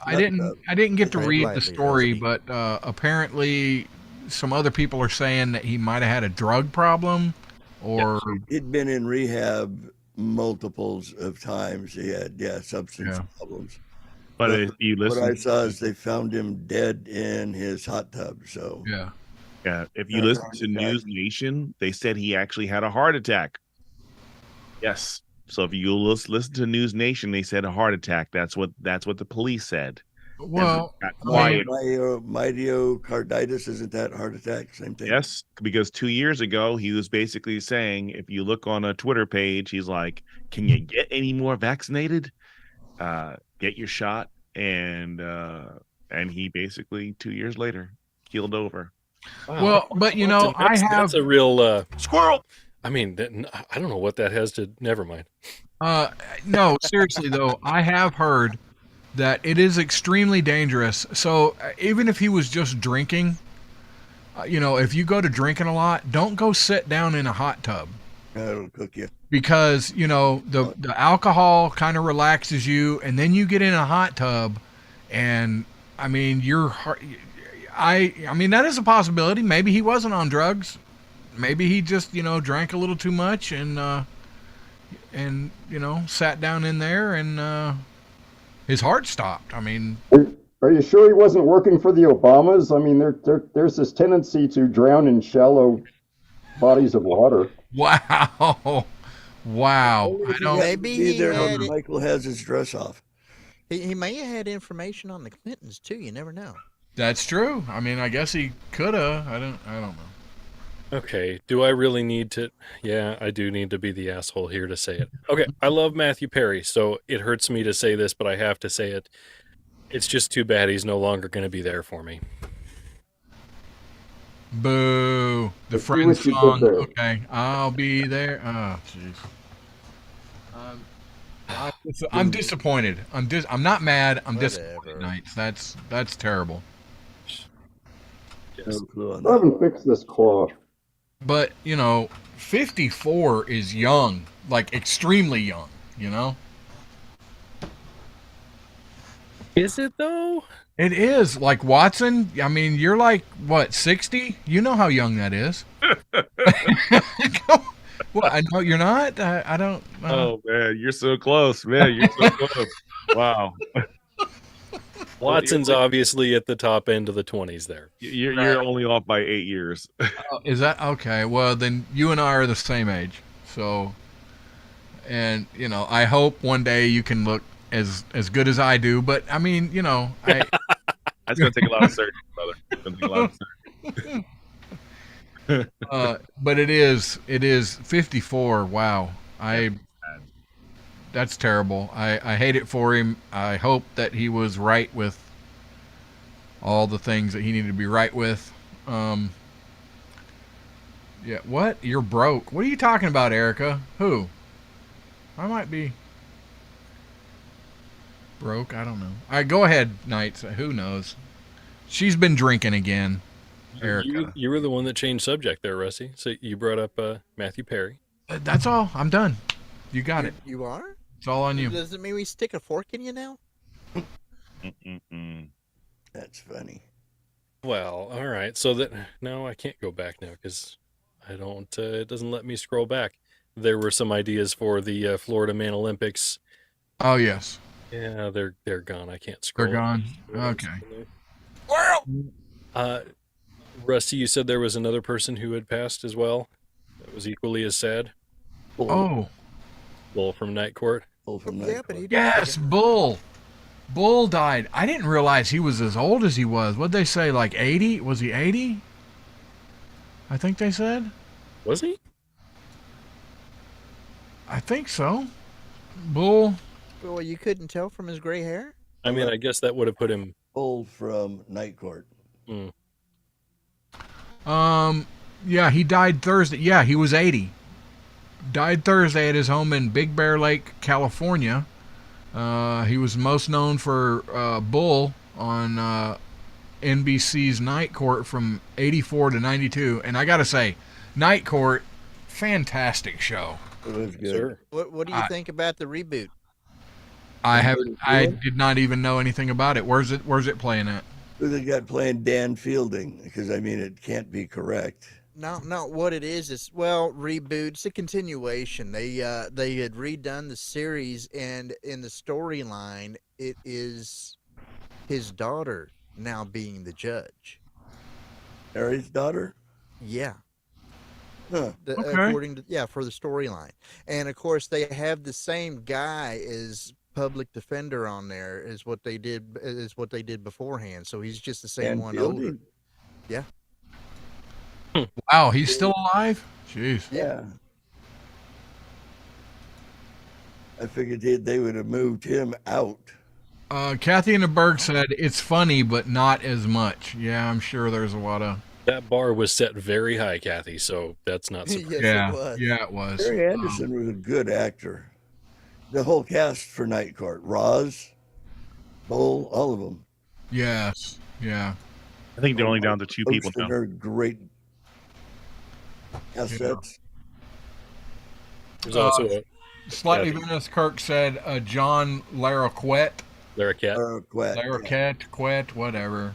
I didn't get to read the story, but apparently some other people are saying that he might have had a drug problem, or he'd been in rehab multiples of times. He had substance problems. But if you listen, what I saw is they found him dead in his hot tub. So yeah. If you listen to News Nation, they said he actually had a heart attack. Yes. So if you listen to News Nation, they said a heart attack. That's what the police said. Well, myocarditis, isn't that heart attack? Same thing. Yes, because 2 years ago he was basically saying, if you look on a Twitter page, he's like, "Can you get any more vaccinated? Get your shot." And he basically 2 years later keeled over. Wow. Well, but that's a real squirrel. I mean, I don't know what that has to. Never mind. No, seriously though, I have heard that it is extremely dangerous. So even if he was just drinking, if you go to drinking a lot, don't go sit down in a hot tub. That'll cook you. Because the alcohol kind of relaxes you, and then you get in a hot tub, and I mean your heart. I mean, that is a possibility. Maybe he wasn't on drugs. Maybe he just, drank a little too much and sat down in there and his heart stopped. I mean, Are you sure he wasn't working for the Obamas? I mean, there's this tendency to drown in shallow bodies of water. Wow. Wow. I don't maybe be there when Michael has his dress off. He may have had information on the Clintons too. You never know. That's true. I mean, I guess he could have. I don't know. Okay, do I really need to? Yeah, I do need to be the asshole here to say it. Okay, I love Matthew Perry, so it hurts me to say this, but I have to say it. It's just too bad he's no longer going to be there for me. Boo. The Friends song. Okay, I'll be there. Oh, jeez. I'm disappointed. I'm not mad. I'm disappointed, Knights. That's terrible. I haven't fixed this cloth. But, 54 is young, like extremely young, Is it though? It is. Like Watson, I mean, you're like, what, 60? You know how young that is. Well, I know you're not. I don't. Oh, man, you're so close, man. You're so close. Wow. Watson's obviously at the top end of the 20s there. You're only off by 8 years. Is that okay? Well, then you and I are the same age. So, and I hope one day you can look as good as I do. But I mean, that's gonna take a lot of surgery, brother. It's gonna take a lot of surgery. But it is 54. Wow, that's terrible. I hate it for him. I hope that he was right with all the things that he needed to be right with. Yeah, what? You're broke. What are you talking about, Erica? Who? I might be broke. I don't know. All right, go ahead, Knights. Who knows? She's been drinking again, Erica. You were the one that changed subject there, Rusty. So you brought up Matthew Perry. That's all. I'm done. You got it. You are? It's all on you. Does it mean we stick a fork in you now? That's funny. Well, all right. So that no, I can't go back now because I don't. It doesn't let me scroll back. There were some ideas for the Florida Man Olympics. Oh yes. Yeah, they're gone. I can't scroll. They're gone. Okay. Rusty, you said there was another person who had passed as well. That was equally as sad. Oh. Bull from Night Court. Bull from Night Court. Yes, Bull. Bull died. I didn't realize he was as old as he was. What'd they say, like 80? Was he 80? I think they said. Was he? I think so. Bull. Well, you couldn't tell from his gray hair? I mean, I guess that would have put him... Bull from Night Court. Yeah, he died Thursday. Yeah, he was 80. Died Thursday at his home in Big Bear Lake, California. He was most known for Bull on NBC's Night Court from 84 to 92. And I got to say, Night Court, fantastic show. It was good. Sure. What do you think about the reboot? I did not even know anything about it. Where's it playing at? Who they got playing Dan Fielding? Because I mean, it can't be correct. No, what it is reboot. It's a continuation. They had redone the series, and in the storyline, it is his daughter now being the judge. Harry's daughter? Yeah. Huh. Okay. According to for the storyline, and of course they have the same guy as public defender on there is what they did beforehand. So he's just the same Dan one Fielding? older. Yeah. Wow, he's still alive? Jeez. Yeah. I figured they would have moved him out. Kathy in the Berg said it's funny, but not as much. Yeah, I'm sure there's a lot of. That bar was set very high, Kathy, so that's not surprising. Yes, it was. Yeah, it was. Harry Anderson was a good actor. The whole cast for Night Court, Roz, Bull, all of them. Yes, yeah. I think they're only down to 2 people now. They're great assets. There's also a Slightly Venus Kirk said John Larroquette. Larroquette. Larroquette, Larroquette, Quette, whatever.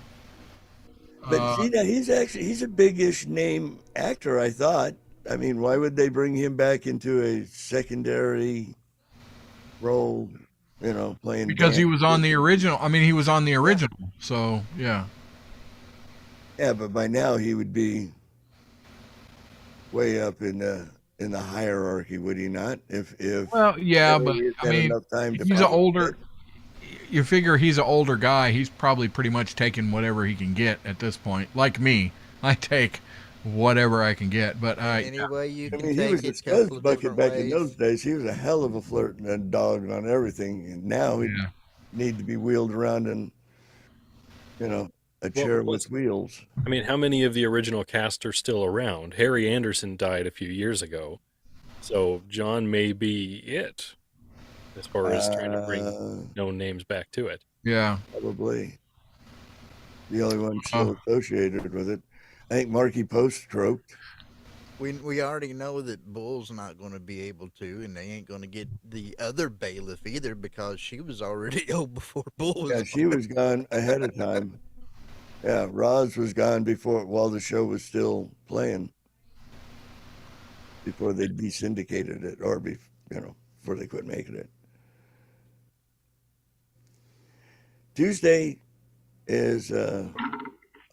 But see, now he's a big-ish name actor. I thought. I mean, why would they bring him back into a secondary role? You know, playing because he Dan. was on the original. I mean, he was on the original. So yeah. Yeah, but by now he would be way up in the hierarchy, would he not? If Well, yeah, but he's I had mean, enough time to he's an polish older. You figure he's an older guy. He's probably pretty much taking whatever he can get at this point. Like me, I take whatever I can get. But Anyway, you I can mean, he take was a it a couple scuzz of bucket different back ways. in those days. He was a hell of a flirt and dog on everything, and now he need to be wheeled around in, you know, a chair with wheels. I mean, how many of the original cast are still around? Harry Anderson died a few years ago, so John may be it as far as trying to bring known names back to it. Yeah, probably the only one still associated with it. I think Marky Post stroked. We already know that Bull's not going to be able to, and they ain't going to get the other bailiff either because she was already old before Bull was. Yeah, she was gone ahead of time. Yeah, Roz was gone while the show was still playing, before they desyndicated it, or before they quit making it. Tuesday is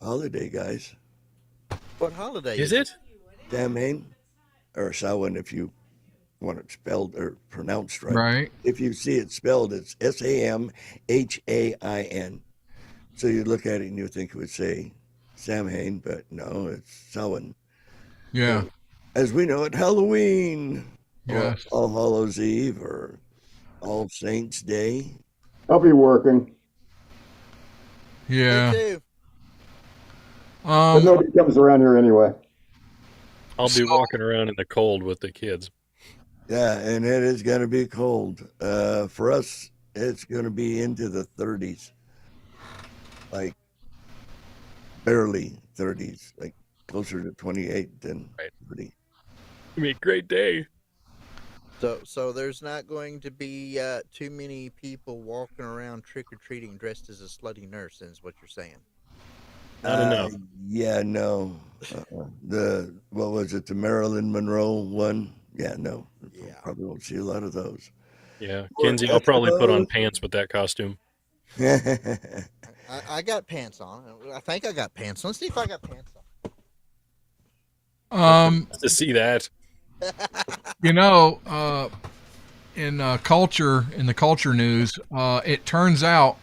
holiday, guys. What holiday is it? Samhain, or Samhain if you want it spelled or pronounced right. Right. If you see it spelled, it's Samhain. So you look at it and you think it would say Samhain, but no, it's Samhain. Yeah. So, as we know it, Halloween, Yes. or All Hallows Eve, or All Saints Day. I'll be working. Yeah. But nobody comes around here anyway. I'll be walking around in the cold with the kids. Yeah, and it is going to be cold. For us, it's going to be into the 30s, like barely 30s, like closer to 28 than 30. I mean, great day. So there's not going to be too many people walking around trick or treating dressed as a slutty nurse. Is what you're saying? Not enough. Yeah, no. What was it? The Marilyn Monroe one? Yeah, no. Probably won't see a lot of those. Yeah, Kenzie, I'll probably put on pants with that costume. I got pants on. I think I got pants. Let's see if I got pants on. To see that. You know, in the culture news, it turns out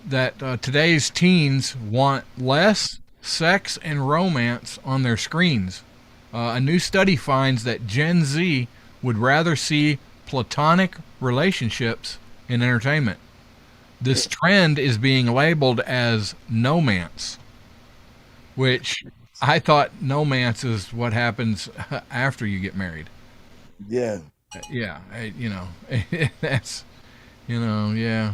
that today's teens want less sex and romance on their screens. A new study finds that Gen Z would rather see platonic relationships in entertainment. This trend is being labeled as nomance, which I thought nomance is what happens after you get married. Yeah. Yeah, that's, yeah.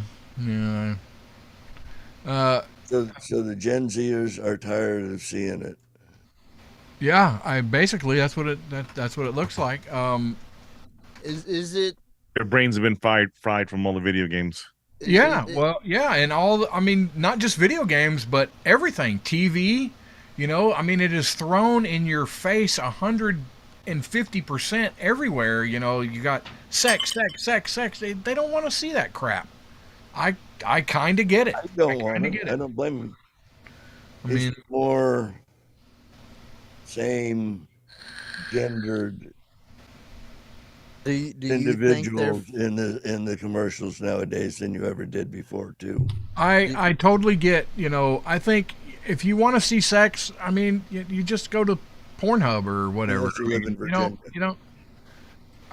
So the Gen Zers are tired of seeing it. Yeah, basically that's what it looks like. Is it? Their brains have been fried from all the video games. Yeah, well, yeah, and I mean, not just video games, but everything, TV. I mean, it is thrown in your face 150% everywhere. You got sex. They don't want to see that crap. I kind of get it. I don't want it. I don't blame them. I mean, it's more same gendered individuals in the commercials nowadays than you ever did before too. I totally get. I think if you want to see sex, I mean, you just go to Pornhub or whatever. Unless you live in Virginia.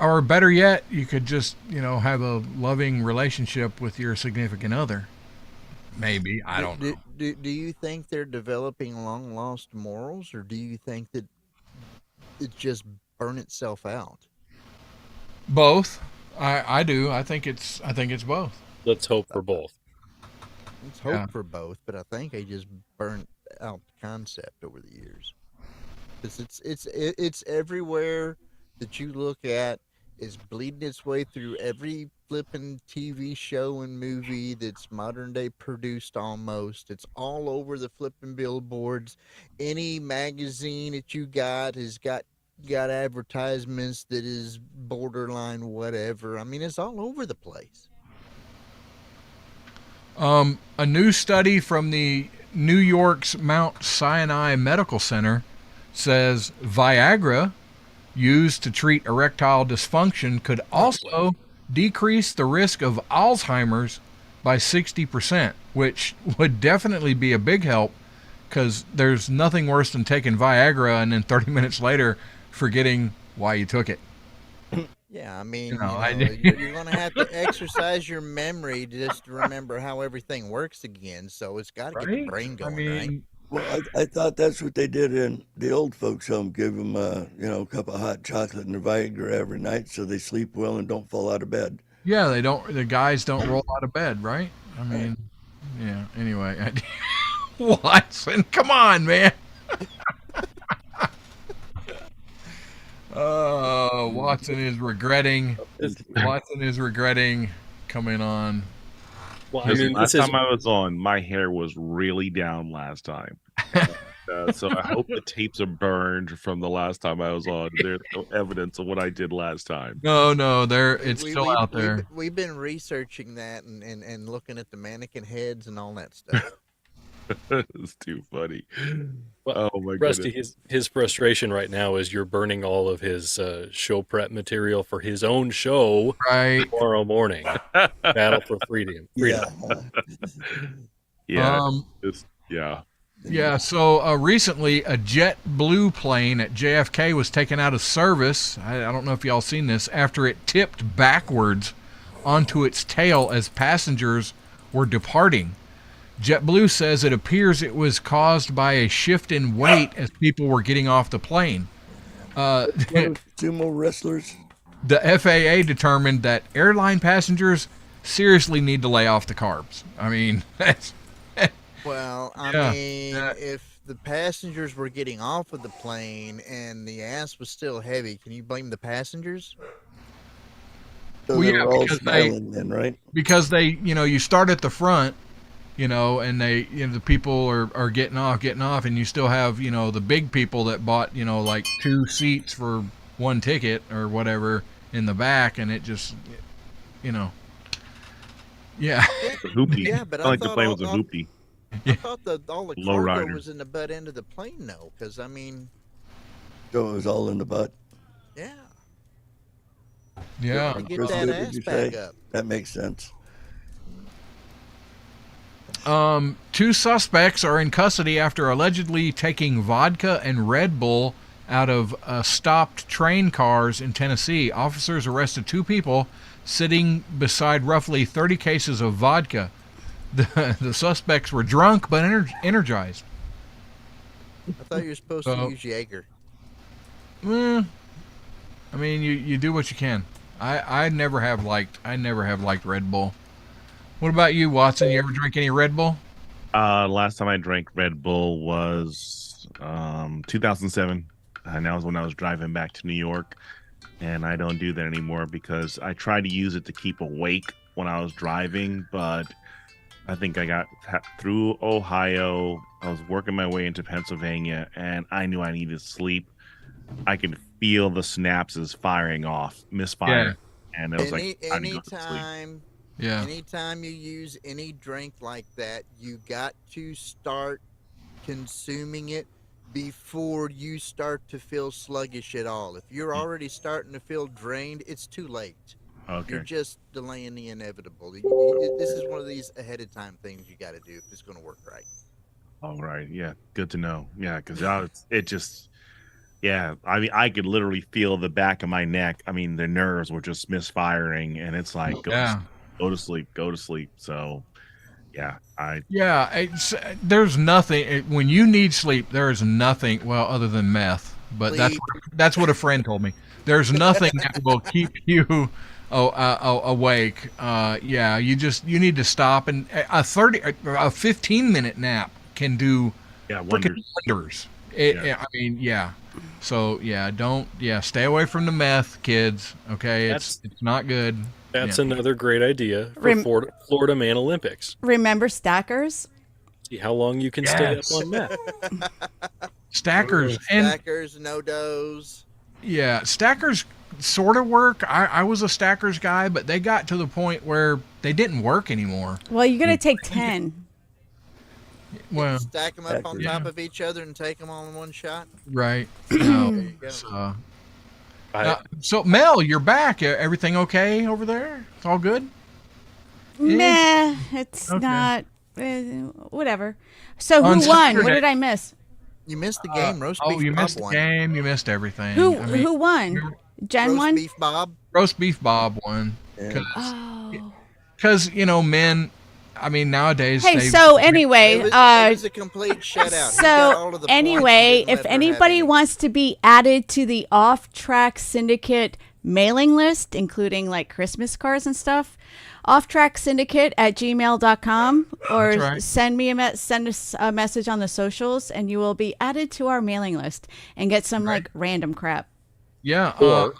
Or better yet, you could just have a loving relationship with your significant other. Maybe, I don't know. Do you think they're developing long lost morals, or do you think that it just burn itself out? Both. I do. I think it's both. Let's hope for both. Let's hope for both, but I think they just burnt out the concept over the years. It's everywhere that you look at. is bleeding its way through every flippin' TV show and movie that's modern day produced almost. It's all over the flippin' billboards. Any magazine that you got has got advertisements that is borderline whatever. I mean, it's all over the place. A new study from the New York's Mount Sinai Medical Center says Viagra used to treat erectile dysfunction could also decrease the risk of Alzheimer's by 60%, which would definitely be a big help, because there's nothing worse than taking Viagra and then 30 minutes later forgetting why you took it. Yeah, I mean, You know, you're going to have to exercise your memory just to remember how everything works again. So it's got to get the brain going, right? Well, I thought that's what they did in the old folks' home. Give them, a cup of hot chocolate and a Viagra every night so they sleep well and don't fall out of bed. Yeah, the guys don't roll out of bed, right? I mean, yeah, anyway. Watson, come on, man. Watson is regretting coming on. Well, I Listen, mean, last this is time I was on, my hair was really down last time. So I hope the tapes are burned from the last time I was on. There's no evidence of what I did last time. No, it's still out there. We've been researching that and looking at the mannequin heads and all that stuff. It's too funny. Well, oh my Rusty, goodness. his frustration right now is you're burning all of his show material for his own show tomorrow morning. Battle for Freedom. Yeah. Yeah. Yeah. Yeah, so recently a JetBlue plane at JFK was taken out of service. I don't know if y'all seen this, after it tipped backwards onto its tail as passengers were departing. JetBlue says it appears it was caused by a shift in weight as people were getting off the plane. Sumo wrestlers. The FAA determined that airline passengers seriously need to lay off the carbs. I mean, that's... Well, I Yeah. mean, if the passengers were getting off of the plane and the ass was still heavy, can you blame the passengers? So Well, they yeah, were all because smiling then, right? Because they, you start at the front, and the people are getting off, and you still have, the big people that bought, like 2 seats for 1 ticket or whatever in the back, and it just, yeah. It's a hoopty. Yeah, but I I like the thought plane all- was a all- hoopty. I thought all the Low cargo rider. was in the butt end of the plane, though, because, I mean, So it was all in the butt. yeah. Yeah. Get Chris, that what ass did you back say? up. That makes sense. 2 suspects are in custody after allegedly taking vodka and Red Bull out of stopped train cars in Tennessee. Officers arrested 2 people sitting beside roughly 30 cases of vodka. The suspects were drunk but energized. I thought you were supposed So- to use Jaeger. I mean, you do what you can. I never have liked Red Bull. What about you, Watson? You ever drink any Red Bull? Last time I drank Red Bull was 2007, and that was when I was driving back to New York. And I don't do that anymore because I tried to use it to keep awake when I was driving, but I think I got through Ohio. I was working my way into Pennsylvania, and I knew I needed sleep. I could feel the synapses firing off, misfire, and it was like time to go to sleep. Anytime you use any drink like that, you got to start consuming it before you start to feel sluggish at all. If you're already starting to feel drained, it's too late. Okay. You're just delaying the inevitable. This is one of these ahead of time things you got to do if it's going to work right. All right. Yeah. Good to know. Yeah. Because it just, yeah. I mean, I could literally feel the back of my neck. I mean, the nerves were just misfiring, and it's like, go to sleep. So, yeah. There's nothing when you need sleep. There's nothing. Well, other than meth, but that's what a friend told me. There's nothing that will keep you awake. You need to stop, and a 15-minute nap can do wonders. wonders. I mean, yeah. So yeah, stay away from the meth, kids. Okay, it's not good. That's another great idea for Florida Man Olympics. Remember Stackers? See how long you can stay up on meth. Stackers, no dose. Yeah, Stackers sort of work. I was a Stackers guy, but they got to the point where they didn't work anymore. Well, you're gonna take 10. Well, stack them up on top of each other and take them all in one shot. Right. There you go. So Mel, you're back. Everything okay over there? It's all good? Meh, it's Okay. not. Whatever. So On who won? What Saturday- did I miss? You missed the game. Roast beef you Bob missed the won. game. You missed everything. Who won? Jen Roast won. beef Bob. Roast beef Bob won. Oh. Because men. I mean, nowadays. Hey, they- so anyway, It was a complete shutout. He got all so of the anyway, points and if didn't let her have anybody wants to be added to the Off Track Syndicate mailing list, including like Christmas cards and stuff, offtracksyndicate@gmail.com, or That's right. send me send us a message on the socials, and you will be added to our mailing list and get some like random crap. Yeah.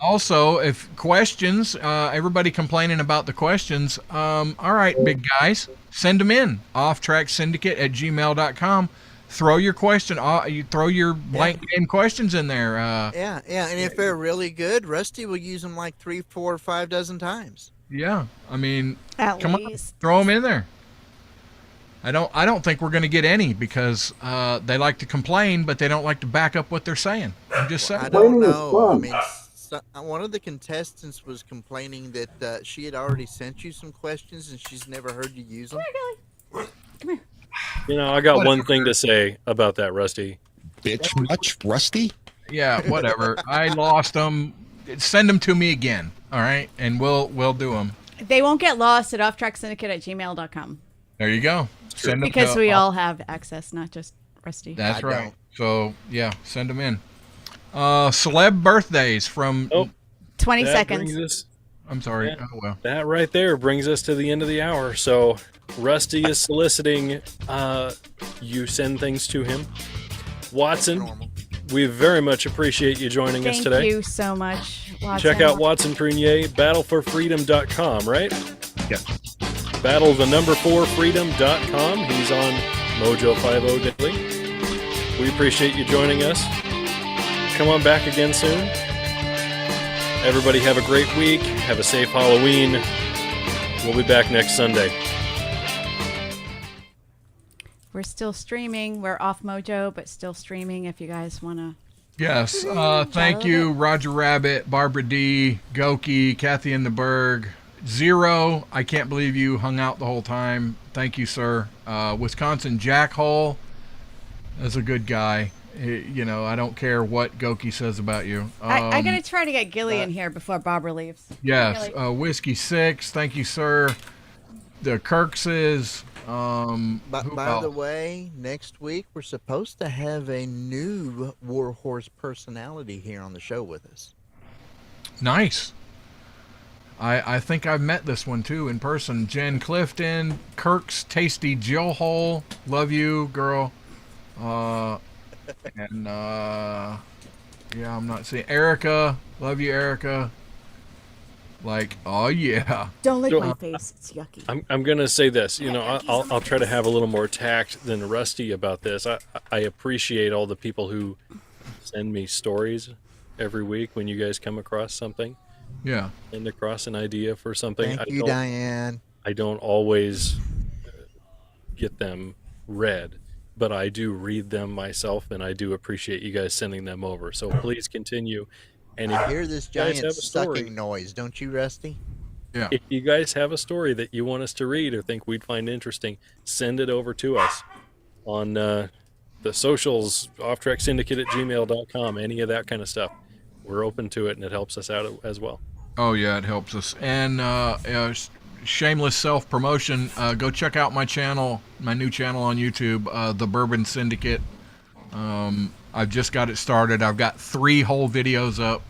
Also, if questions, everybody complaining about the questions. All right, big guys, send them in. offtracksyndicate@gmail.com. Throw your question. You throw your blank name questions in there. Yeah, and if they're really good, Rusty will use them like 3, 4, 5 dozen times. Yeah. I mean, At come least. on, throw them in there. I don't think we're going to get any because they like to complain, but they don't like to back up what they're saying. I'm just saying. I don't know. I mean, one of the contestants was complaining that she had already sent you some questions and she's never heard you use them. You know, I got one thing to say about that, Rusty. Bitch much, Rusty? Yeah, whatever. I lost them. Send them to me again. All right, and we'll do them. They won't get lost at offtracksyndicate@gmail.com. There you go. Send them Because to- we all have access, not just Rusty. That's right. So yeah, send them in. Celeb birthdays from 20 That seconds. brings us- I'm sorry. Yeah. Oh well. That right there brings us to the end of the hour. So Rusty is soliciting you send things to him. Watson, we very much appreciate you joining us Thank today. you so much, Watson. Check out Watson Prunier, battleforfreedom.com, right? Yes. Battle4freedom.com. He's on Mojo 50 Daily. We appreciate you joining us. Come on back again soon. Everybody have a great week. Have a safe Halloween. We'll be back next Sunday. We're still streaming. We're off Mojo, but still streaming if you guys want to. Yes. Thank you, Roger Rabbit, Barbara D, Goki, Kathy in the Berg, Zero. I can't believe you hung out the whole time. Thank you, sir. Wisconsin Jack Hole is a good guy. You know, I don't care what Goki says about you. I got to try to get Gilly in here before Barbara leaves. Yes. Gilly. Whiskey 6. Thank you, sir. The Kirkses. By the way, next week we're supposed to have a new Warhorse personality here on the show with us. Nice. I think I've met this one too in person. Jen Clifton, Kirk's Tasty Jill Hole. Love you, girl. And yeah, I'm not seeing Erica. Love you, Erica. Like, oh yeah. Don't lick So- my face. It's yucky. I'm gonna say this. You know, I'll try to have a little more tact than Rusty about this. I appreciate all the people who send me stories every week when you guys come across something. Yeah. Send across an idea for something. Thank you, Diane. I don't always get them read, but I do read them myself, and I do appreciate you guys sending them over. So please continue. And if I hear this you guys giant have a story- sucking noise, don't you, Rusty? Yeah. If you guys have a story that you want us to read or think we'd find interesting, send it over to us on the socials, offtracksyndicate@gmail.com, any of that kind of stuff. We're open to it, and it helps us out as well. Oh yeah, it helps us. And shameless self-promotion. Go check out my channel, my new channel on YouTube, The Bourbon Syndicate. I've just got it started. I've got 3 whole videos up,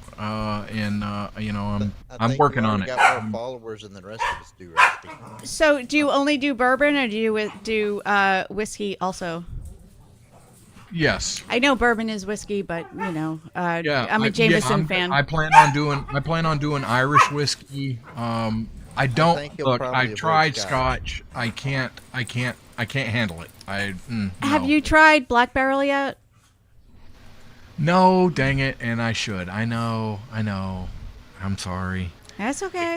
and you know, I'm working on it. Got more followers than the rest of us do, Rusty. So, do you only do bourbon, or do you do whiskey also? Yes. I know bourbon is whiskey, but you know, Yeah, I'm a Jameson I'm- fan. I plan on doing Irish whiskey. I don't think you'll look. probably I avoid tried Scotch. Scotch. I can't handle it. Have no. you tried Black Barrel yet? No, dang it, and I should. I know. I'm sorry. That's okay.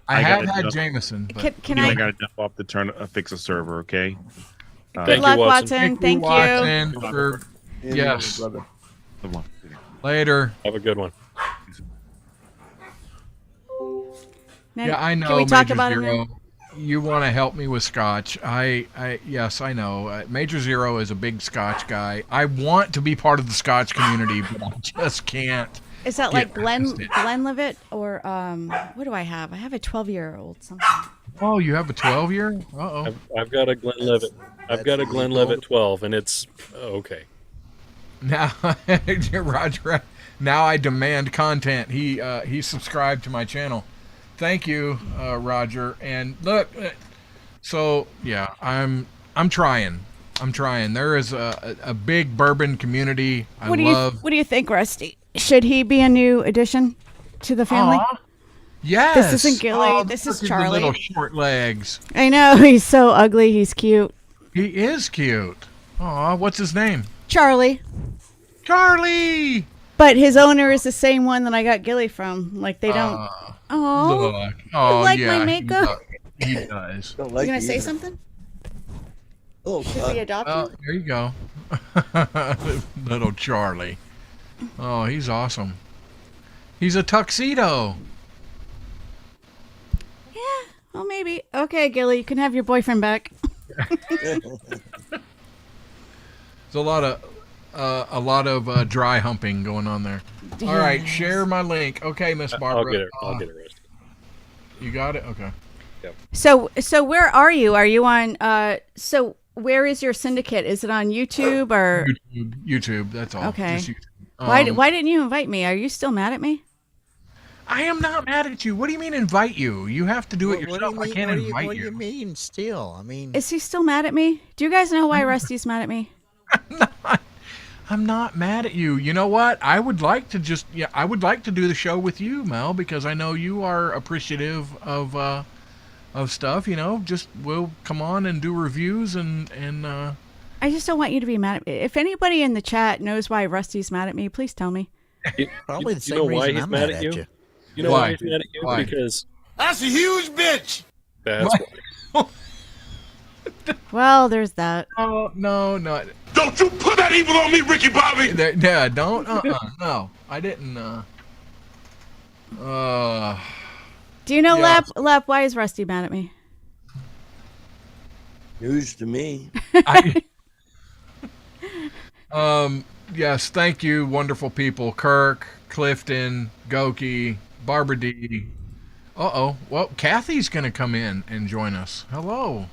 I have gotta had jump- Jameson, but Can I I? gotta jump off to fix a server, okay? Good luck, Watson. Thank you. Watson, for yes. Come on. Later. Have a good one. Now, Yeah, I know. Can we talk Major about it Zero. now? You want to help me with Scotch? Yes, I know. Major Zero is a big Scotch guy. I want to be part of the Scotch community, but I just can't. Is that get like past it. Glenlivet or what do I have? I have a 12-year-old something. Oh, you have a 12-year? Uh-oh. I've got a Glenlivet. I've got a Glenlivet 12, and it's okay. Now, Roger. Now I demand content. He subscribed to my channel. Thank you, Roger. And look, so yeah, I'm trying. There is a big bourbon community. What do you think, Rusty? Should he be a new addition to the family? Yes. This isn't Gilly. Oh, this look is at Charlie. The little short legs. I know, he's so ugly. He's cute. He is cute. Aw, what's his name? Charlie. Charlie. But his owner is the same one that I got Gilly from. Like they don't. Oh. Look. You Oh, like yeah, my makeup? He does. Don't You like gonna you say either. something? Oh, Should we adopt Oh, him? there you go. Little Charlie. Oh, he's awesome. He's a tuxedo. Well, maybe. Okay, Gilly, you can have your boyfriend back. There's a lot of dry humping going on there. All right, Yes. share my link. Okay, Miss Barbara. I'll get it, Rusty. You got it? Okay. So where are you? Are you on? So where is your syndicate? Is it on YouTube or? YouTube. That's all. Okay. Just YouTube. Why didn't you invite me? Are you still mad at me? I am not mad at you. What do you mean invite you? You have to do it What do yourself. you I mean- can't what do invite What do you. you mean still? I mean, Is he still mad at me? Do you guys know why Rusty's mad at me? I'm not mad at you. You know what? I would like to do the show with you, Mel, because I know you are appreciative of stuff. You know, just we'll come on and do reviews and I just don't want you to be mad at me. If anybody in the chat knows why Rusty's mad at me, please tell me. probably the You same know why reason he's I'm mad mad at at you? you. You know why he's mad at you? Why? Because That's a huge bitch. that's What? why. Well, there's that. Oh no. Don't you put that evil on me, Ricky Bobby. Yeah, don't. No, I didn't. Do you know, Yeah. Lap, why is Rusty mad at me? News to me. Yes, thank you, wonderful people. Kirk, Clifton, Goki, Barbara D. Well, Kathy's gonna come in and join us. Hello.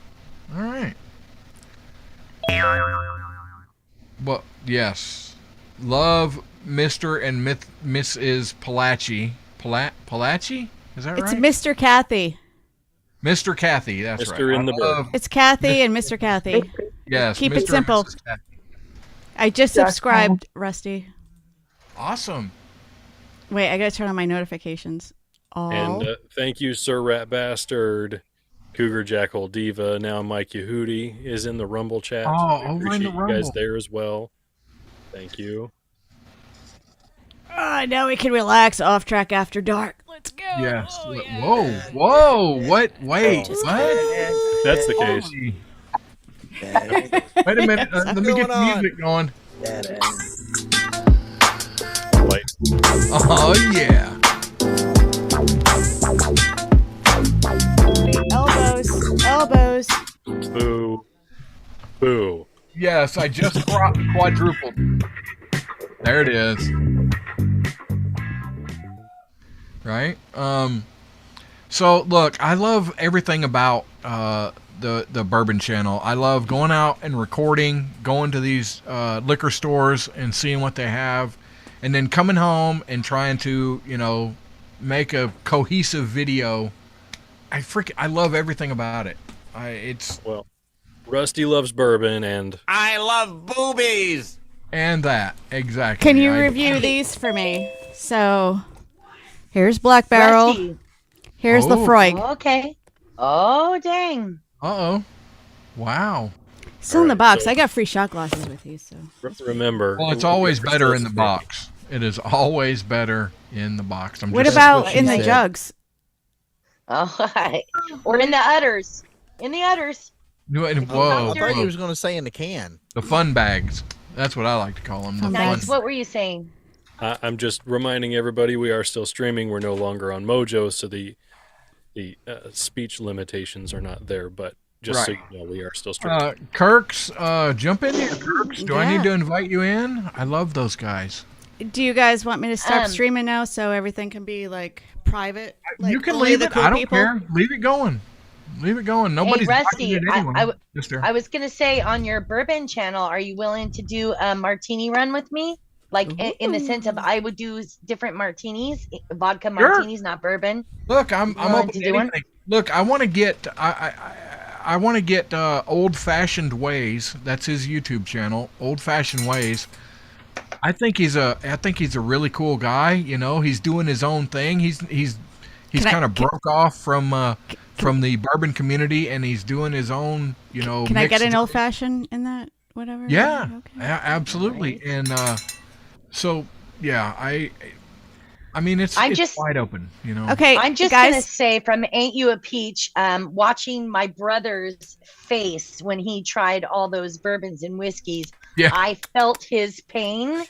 All right. Well, yes. Love Mr. and Mrs. Palachi. Palachi? Is that It's right? Mr. Kathy. Mr. Kathy, that's right. Mr. in the I love- It's Kathy and Mr. Kathy. Yes, Keep Mr. it and simple. Mrs. Kathy. I just subscribed, Rusty. Awesome. Wait, I gotta turn on my notifications. And thank you, Sir Rat Bastard, Cougar Jackal Diva. Now Mike Yehudi is in the Rumble chat. Oh, We we're in the appreciate you guys Rumble. there as well. Thank you. Now we can relax off track after dark. Let's go. Yes. Whoa. What? Wait. Oh. What? That's the case. Holy- Wait a minute. Let me get the music going. Like, Oh, yeah. Elbows. boo. Boo. Yes, I just quadrupled. There it is. Right? So, look, I love everything about the Bourbon Channel. I love going out and recording, going to these liquor stores and seeing what they have, and then coming home and trying to, make a cohesive video. I love everything about it. Well, Rusty loves bourbon, and I love boobies. And that, exactly. Can you review these for me? So, here's Black Barrel. Rusty. Here's Lefroy. Okay. Oh, dang. Uh-oh. Wow. Still in the box. I got free shot glasses with you, so. Remember. Well, it's always better in the box. It is always better in the box. What about in the jugs? All right. Or in the udders. In the udders. Whoa. I thought he whoa. was going to say in the can. The fun bags. That's what I like to call them. The Nice. fun. What were you saying? I'm just reminding everybody we are still streaming. We're no longer on Mojo, so the speech limitations are not there. But just so Right. you know, we are still streaming. Kirks, jump in here, Kirks. Do I need to invite you in? I love those guys. Do you guys want me to stop streaming now so everything can be like private? Like, You can only leave the it. cool I don't people? care. Leave it going. Leave it going. Nobody's hey, Rusty, watching it anyway. Mister. I was going to say on your bourbon channel, are you willing to do a martini run with me? Like in the sense of I would do different martinis, vodka martinis, not bourbon. Look, I'm open to do one? anything. Look, I want to get I want to get Old Fashioned Ways. That's his YouTube channel, Old Fashioned Ways. I think he's a really cool guy. You know, he's doing his own thing. He's kind of broke off from the bourbon community, and he's doing his own. You know, Can I get an mixed- old fashioned in that? Whatever. Yeah, Okay. absolutely. And so yeah, I mean it's just wide open. You know. Okay, I'm just guys. gonna say from Ain't You a Peach, watching my brother's face when he tried all those bourbons and whiskeys, Yeah. I felt his pain.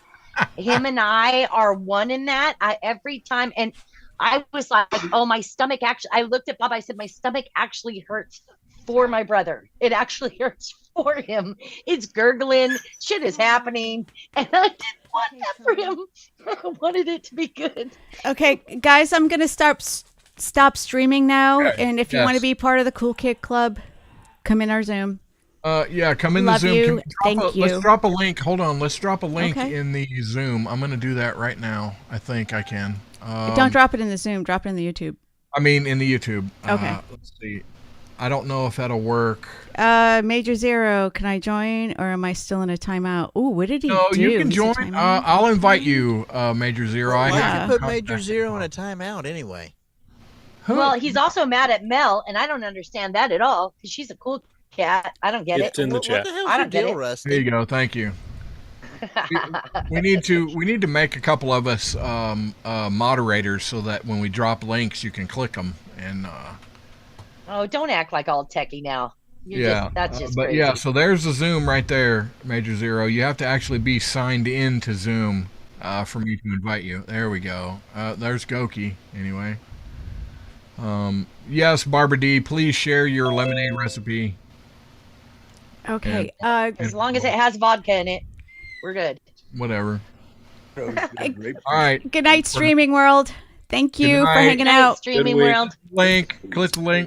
Him and I are one in that. Every time, and I was like, oh, my stomach actually. I looked at Bob. I said, my stomach actually hurts for my brother. It actually hurts for him. It's gurgling. Shit is happening, and I didn't want that for him. I wanted it to be good. Okay, guys, I'm gonna stop streaming now, and if you want to Yes. be part of the Cool Kid Club, come in our Zoom. Yeah, come in Love the Zoom. you. Can we Thank you. Let's drop a link. Hold on. Let's drop a link Okay. in the Zoom. I'm going to do that right now. I think I can. Don't drop it in the Zoom. Drop it in the YouTube. I mean, in the YouTube. Okay. Let's see. I don't know if that'll work. Major Zero, can I join, or am I still in a timeout? Ooh, what did he No, do? you can Is it join. timeout? I'll invite you, Major Zero. I Why have you your put Major contact. Zero in a timeout anyway? Well, he's also mad at Mel, and I don't understand that at all because she's a cool cat. I don't get It's it. in the chat. What the hell's I your don't get deal, it. Rusty? There you go. Thank you. We need to make a couple of us moderators so that when we drop links, you can click them. And Oh, don't act like all techie now. That's just but crazy. yeah. So there's the Zoom right there, Major Zero. You have to actually be signed in to Zoom for me to invite you. There we go. There's Goki. Anyway. Yes, Barbara D. Please share your lemonade recipe. Okay. As long as it has vodka in it, we're good. Whatever. All right. Good night, streaming world. Thank Good you for night. hanging out. Streaming world. Link. Click the link.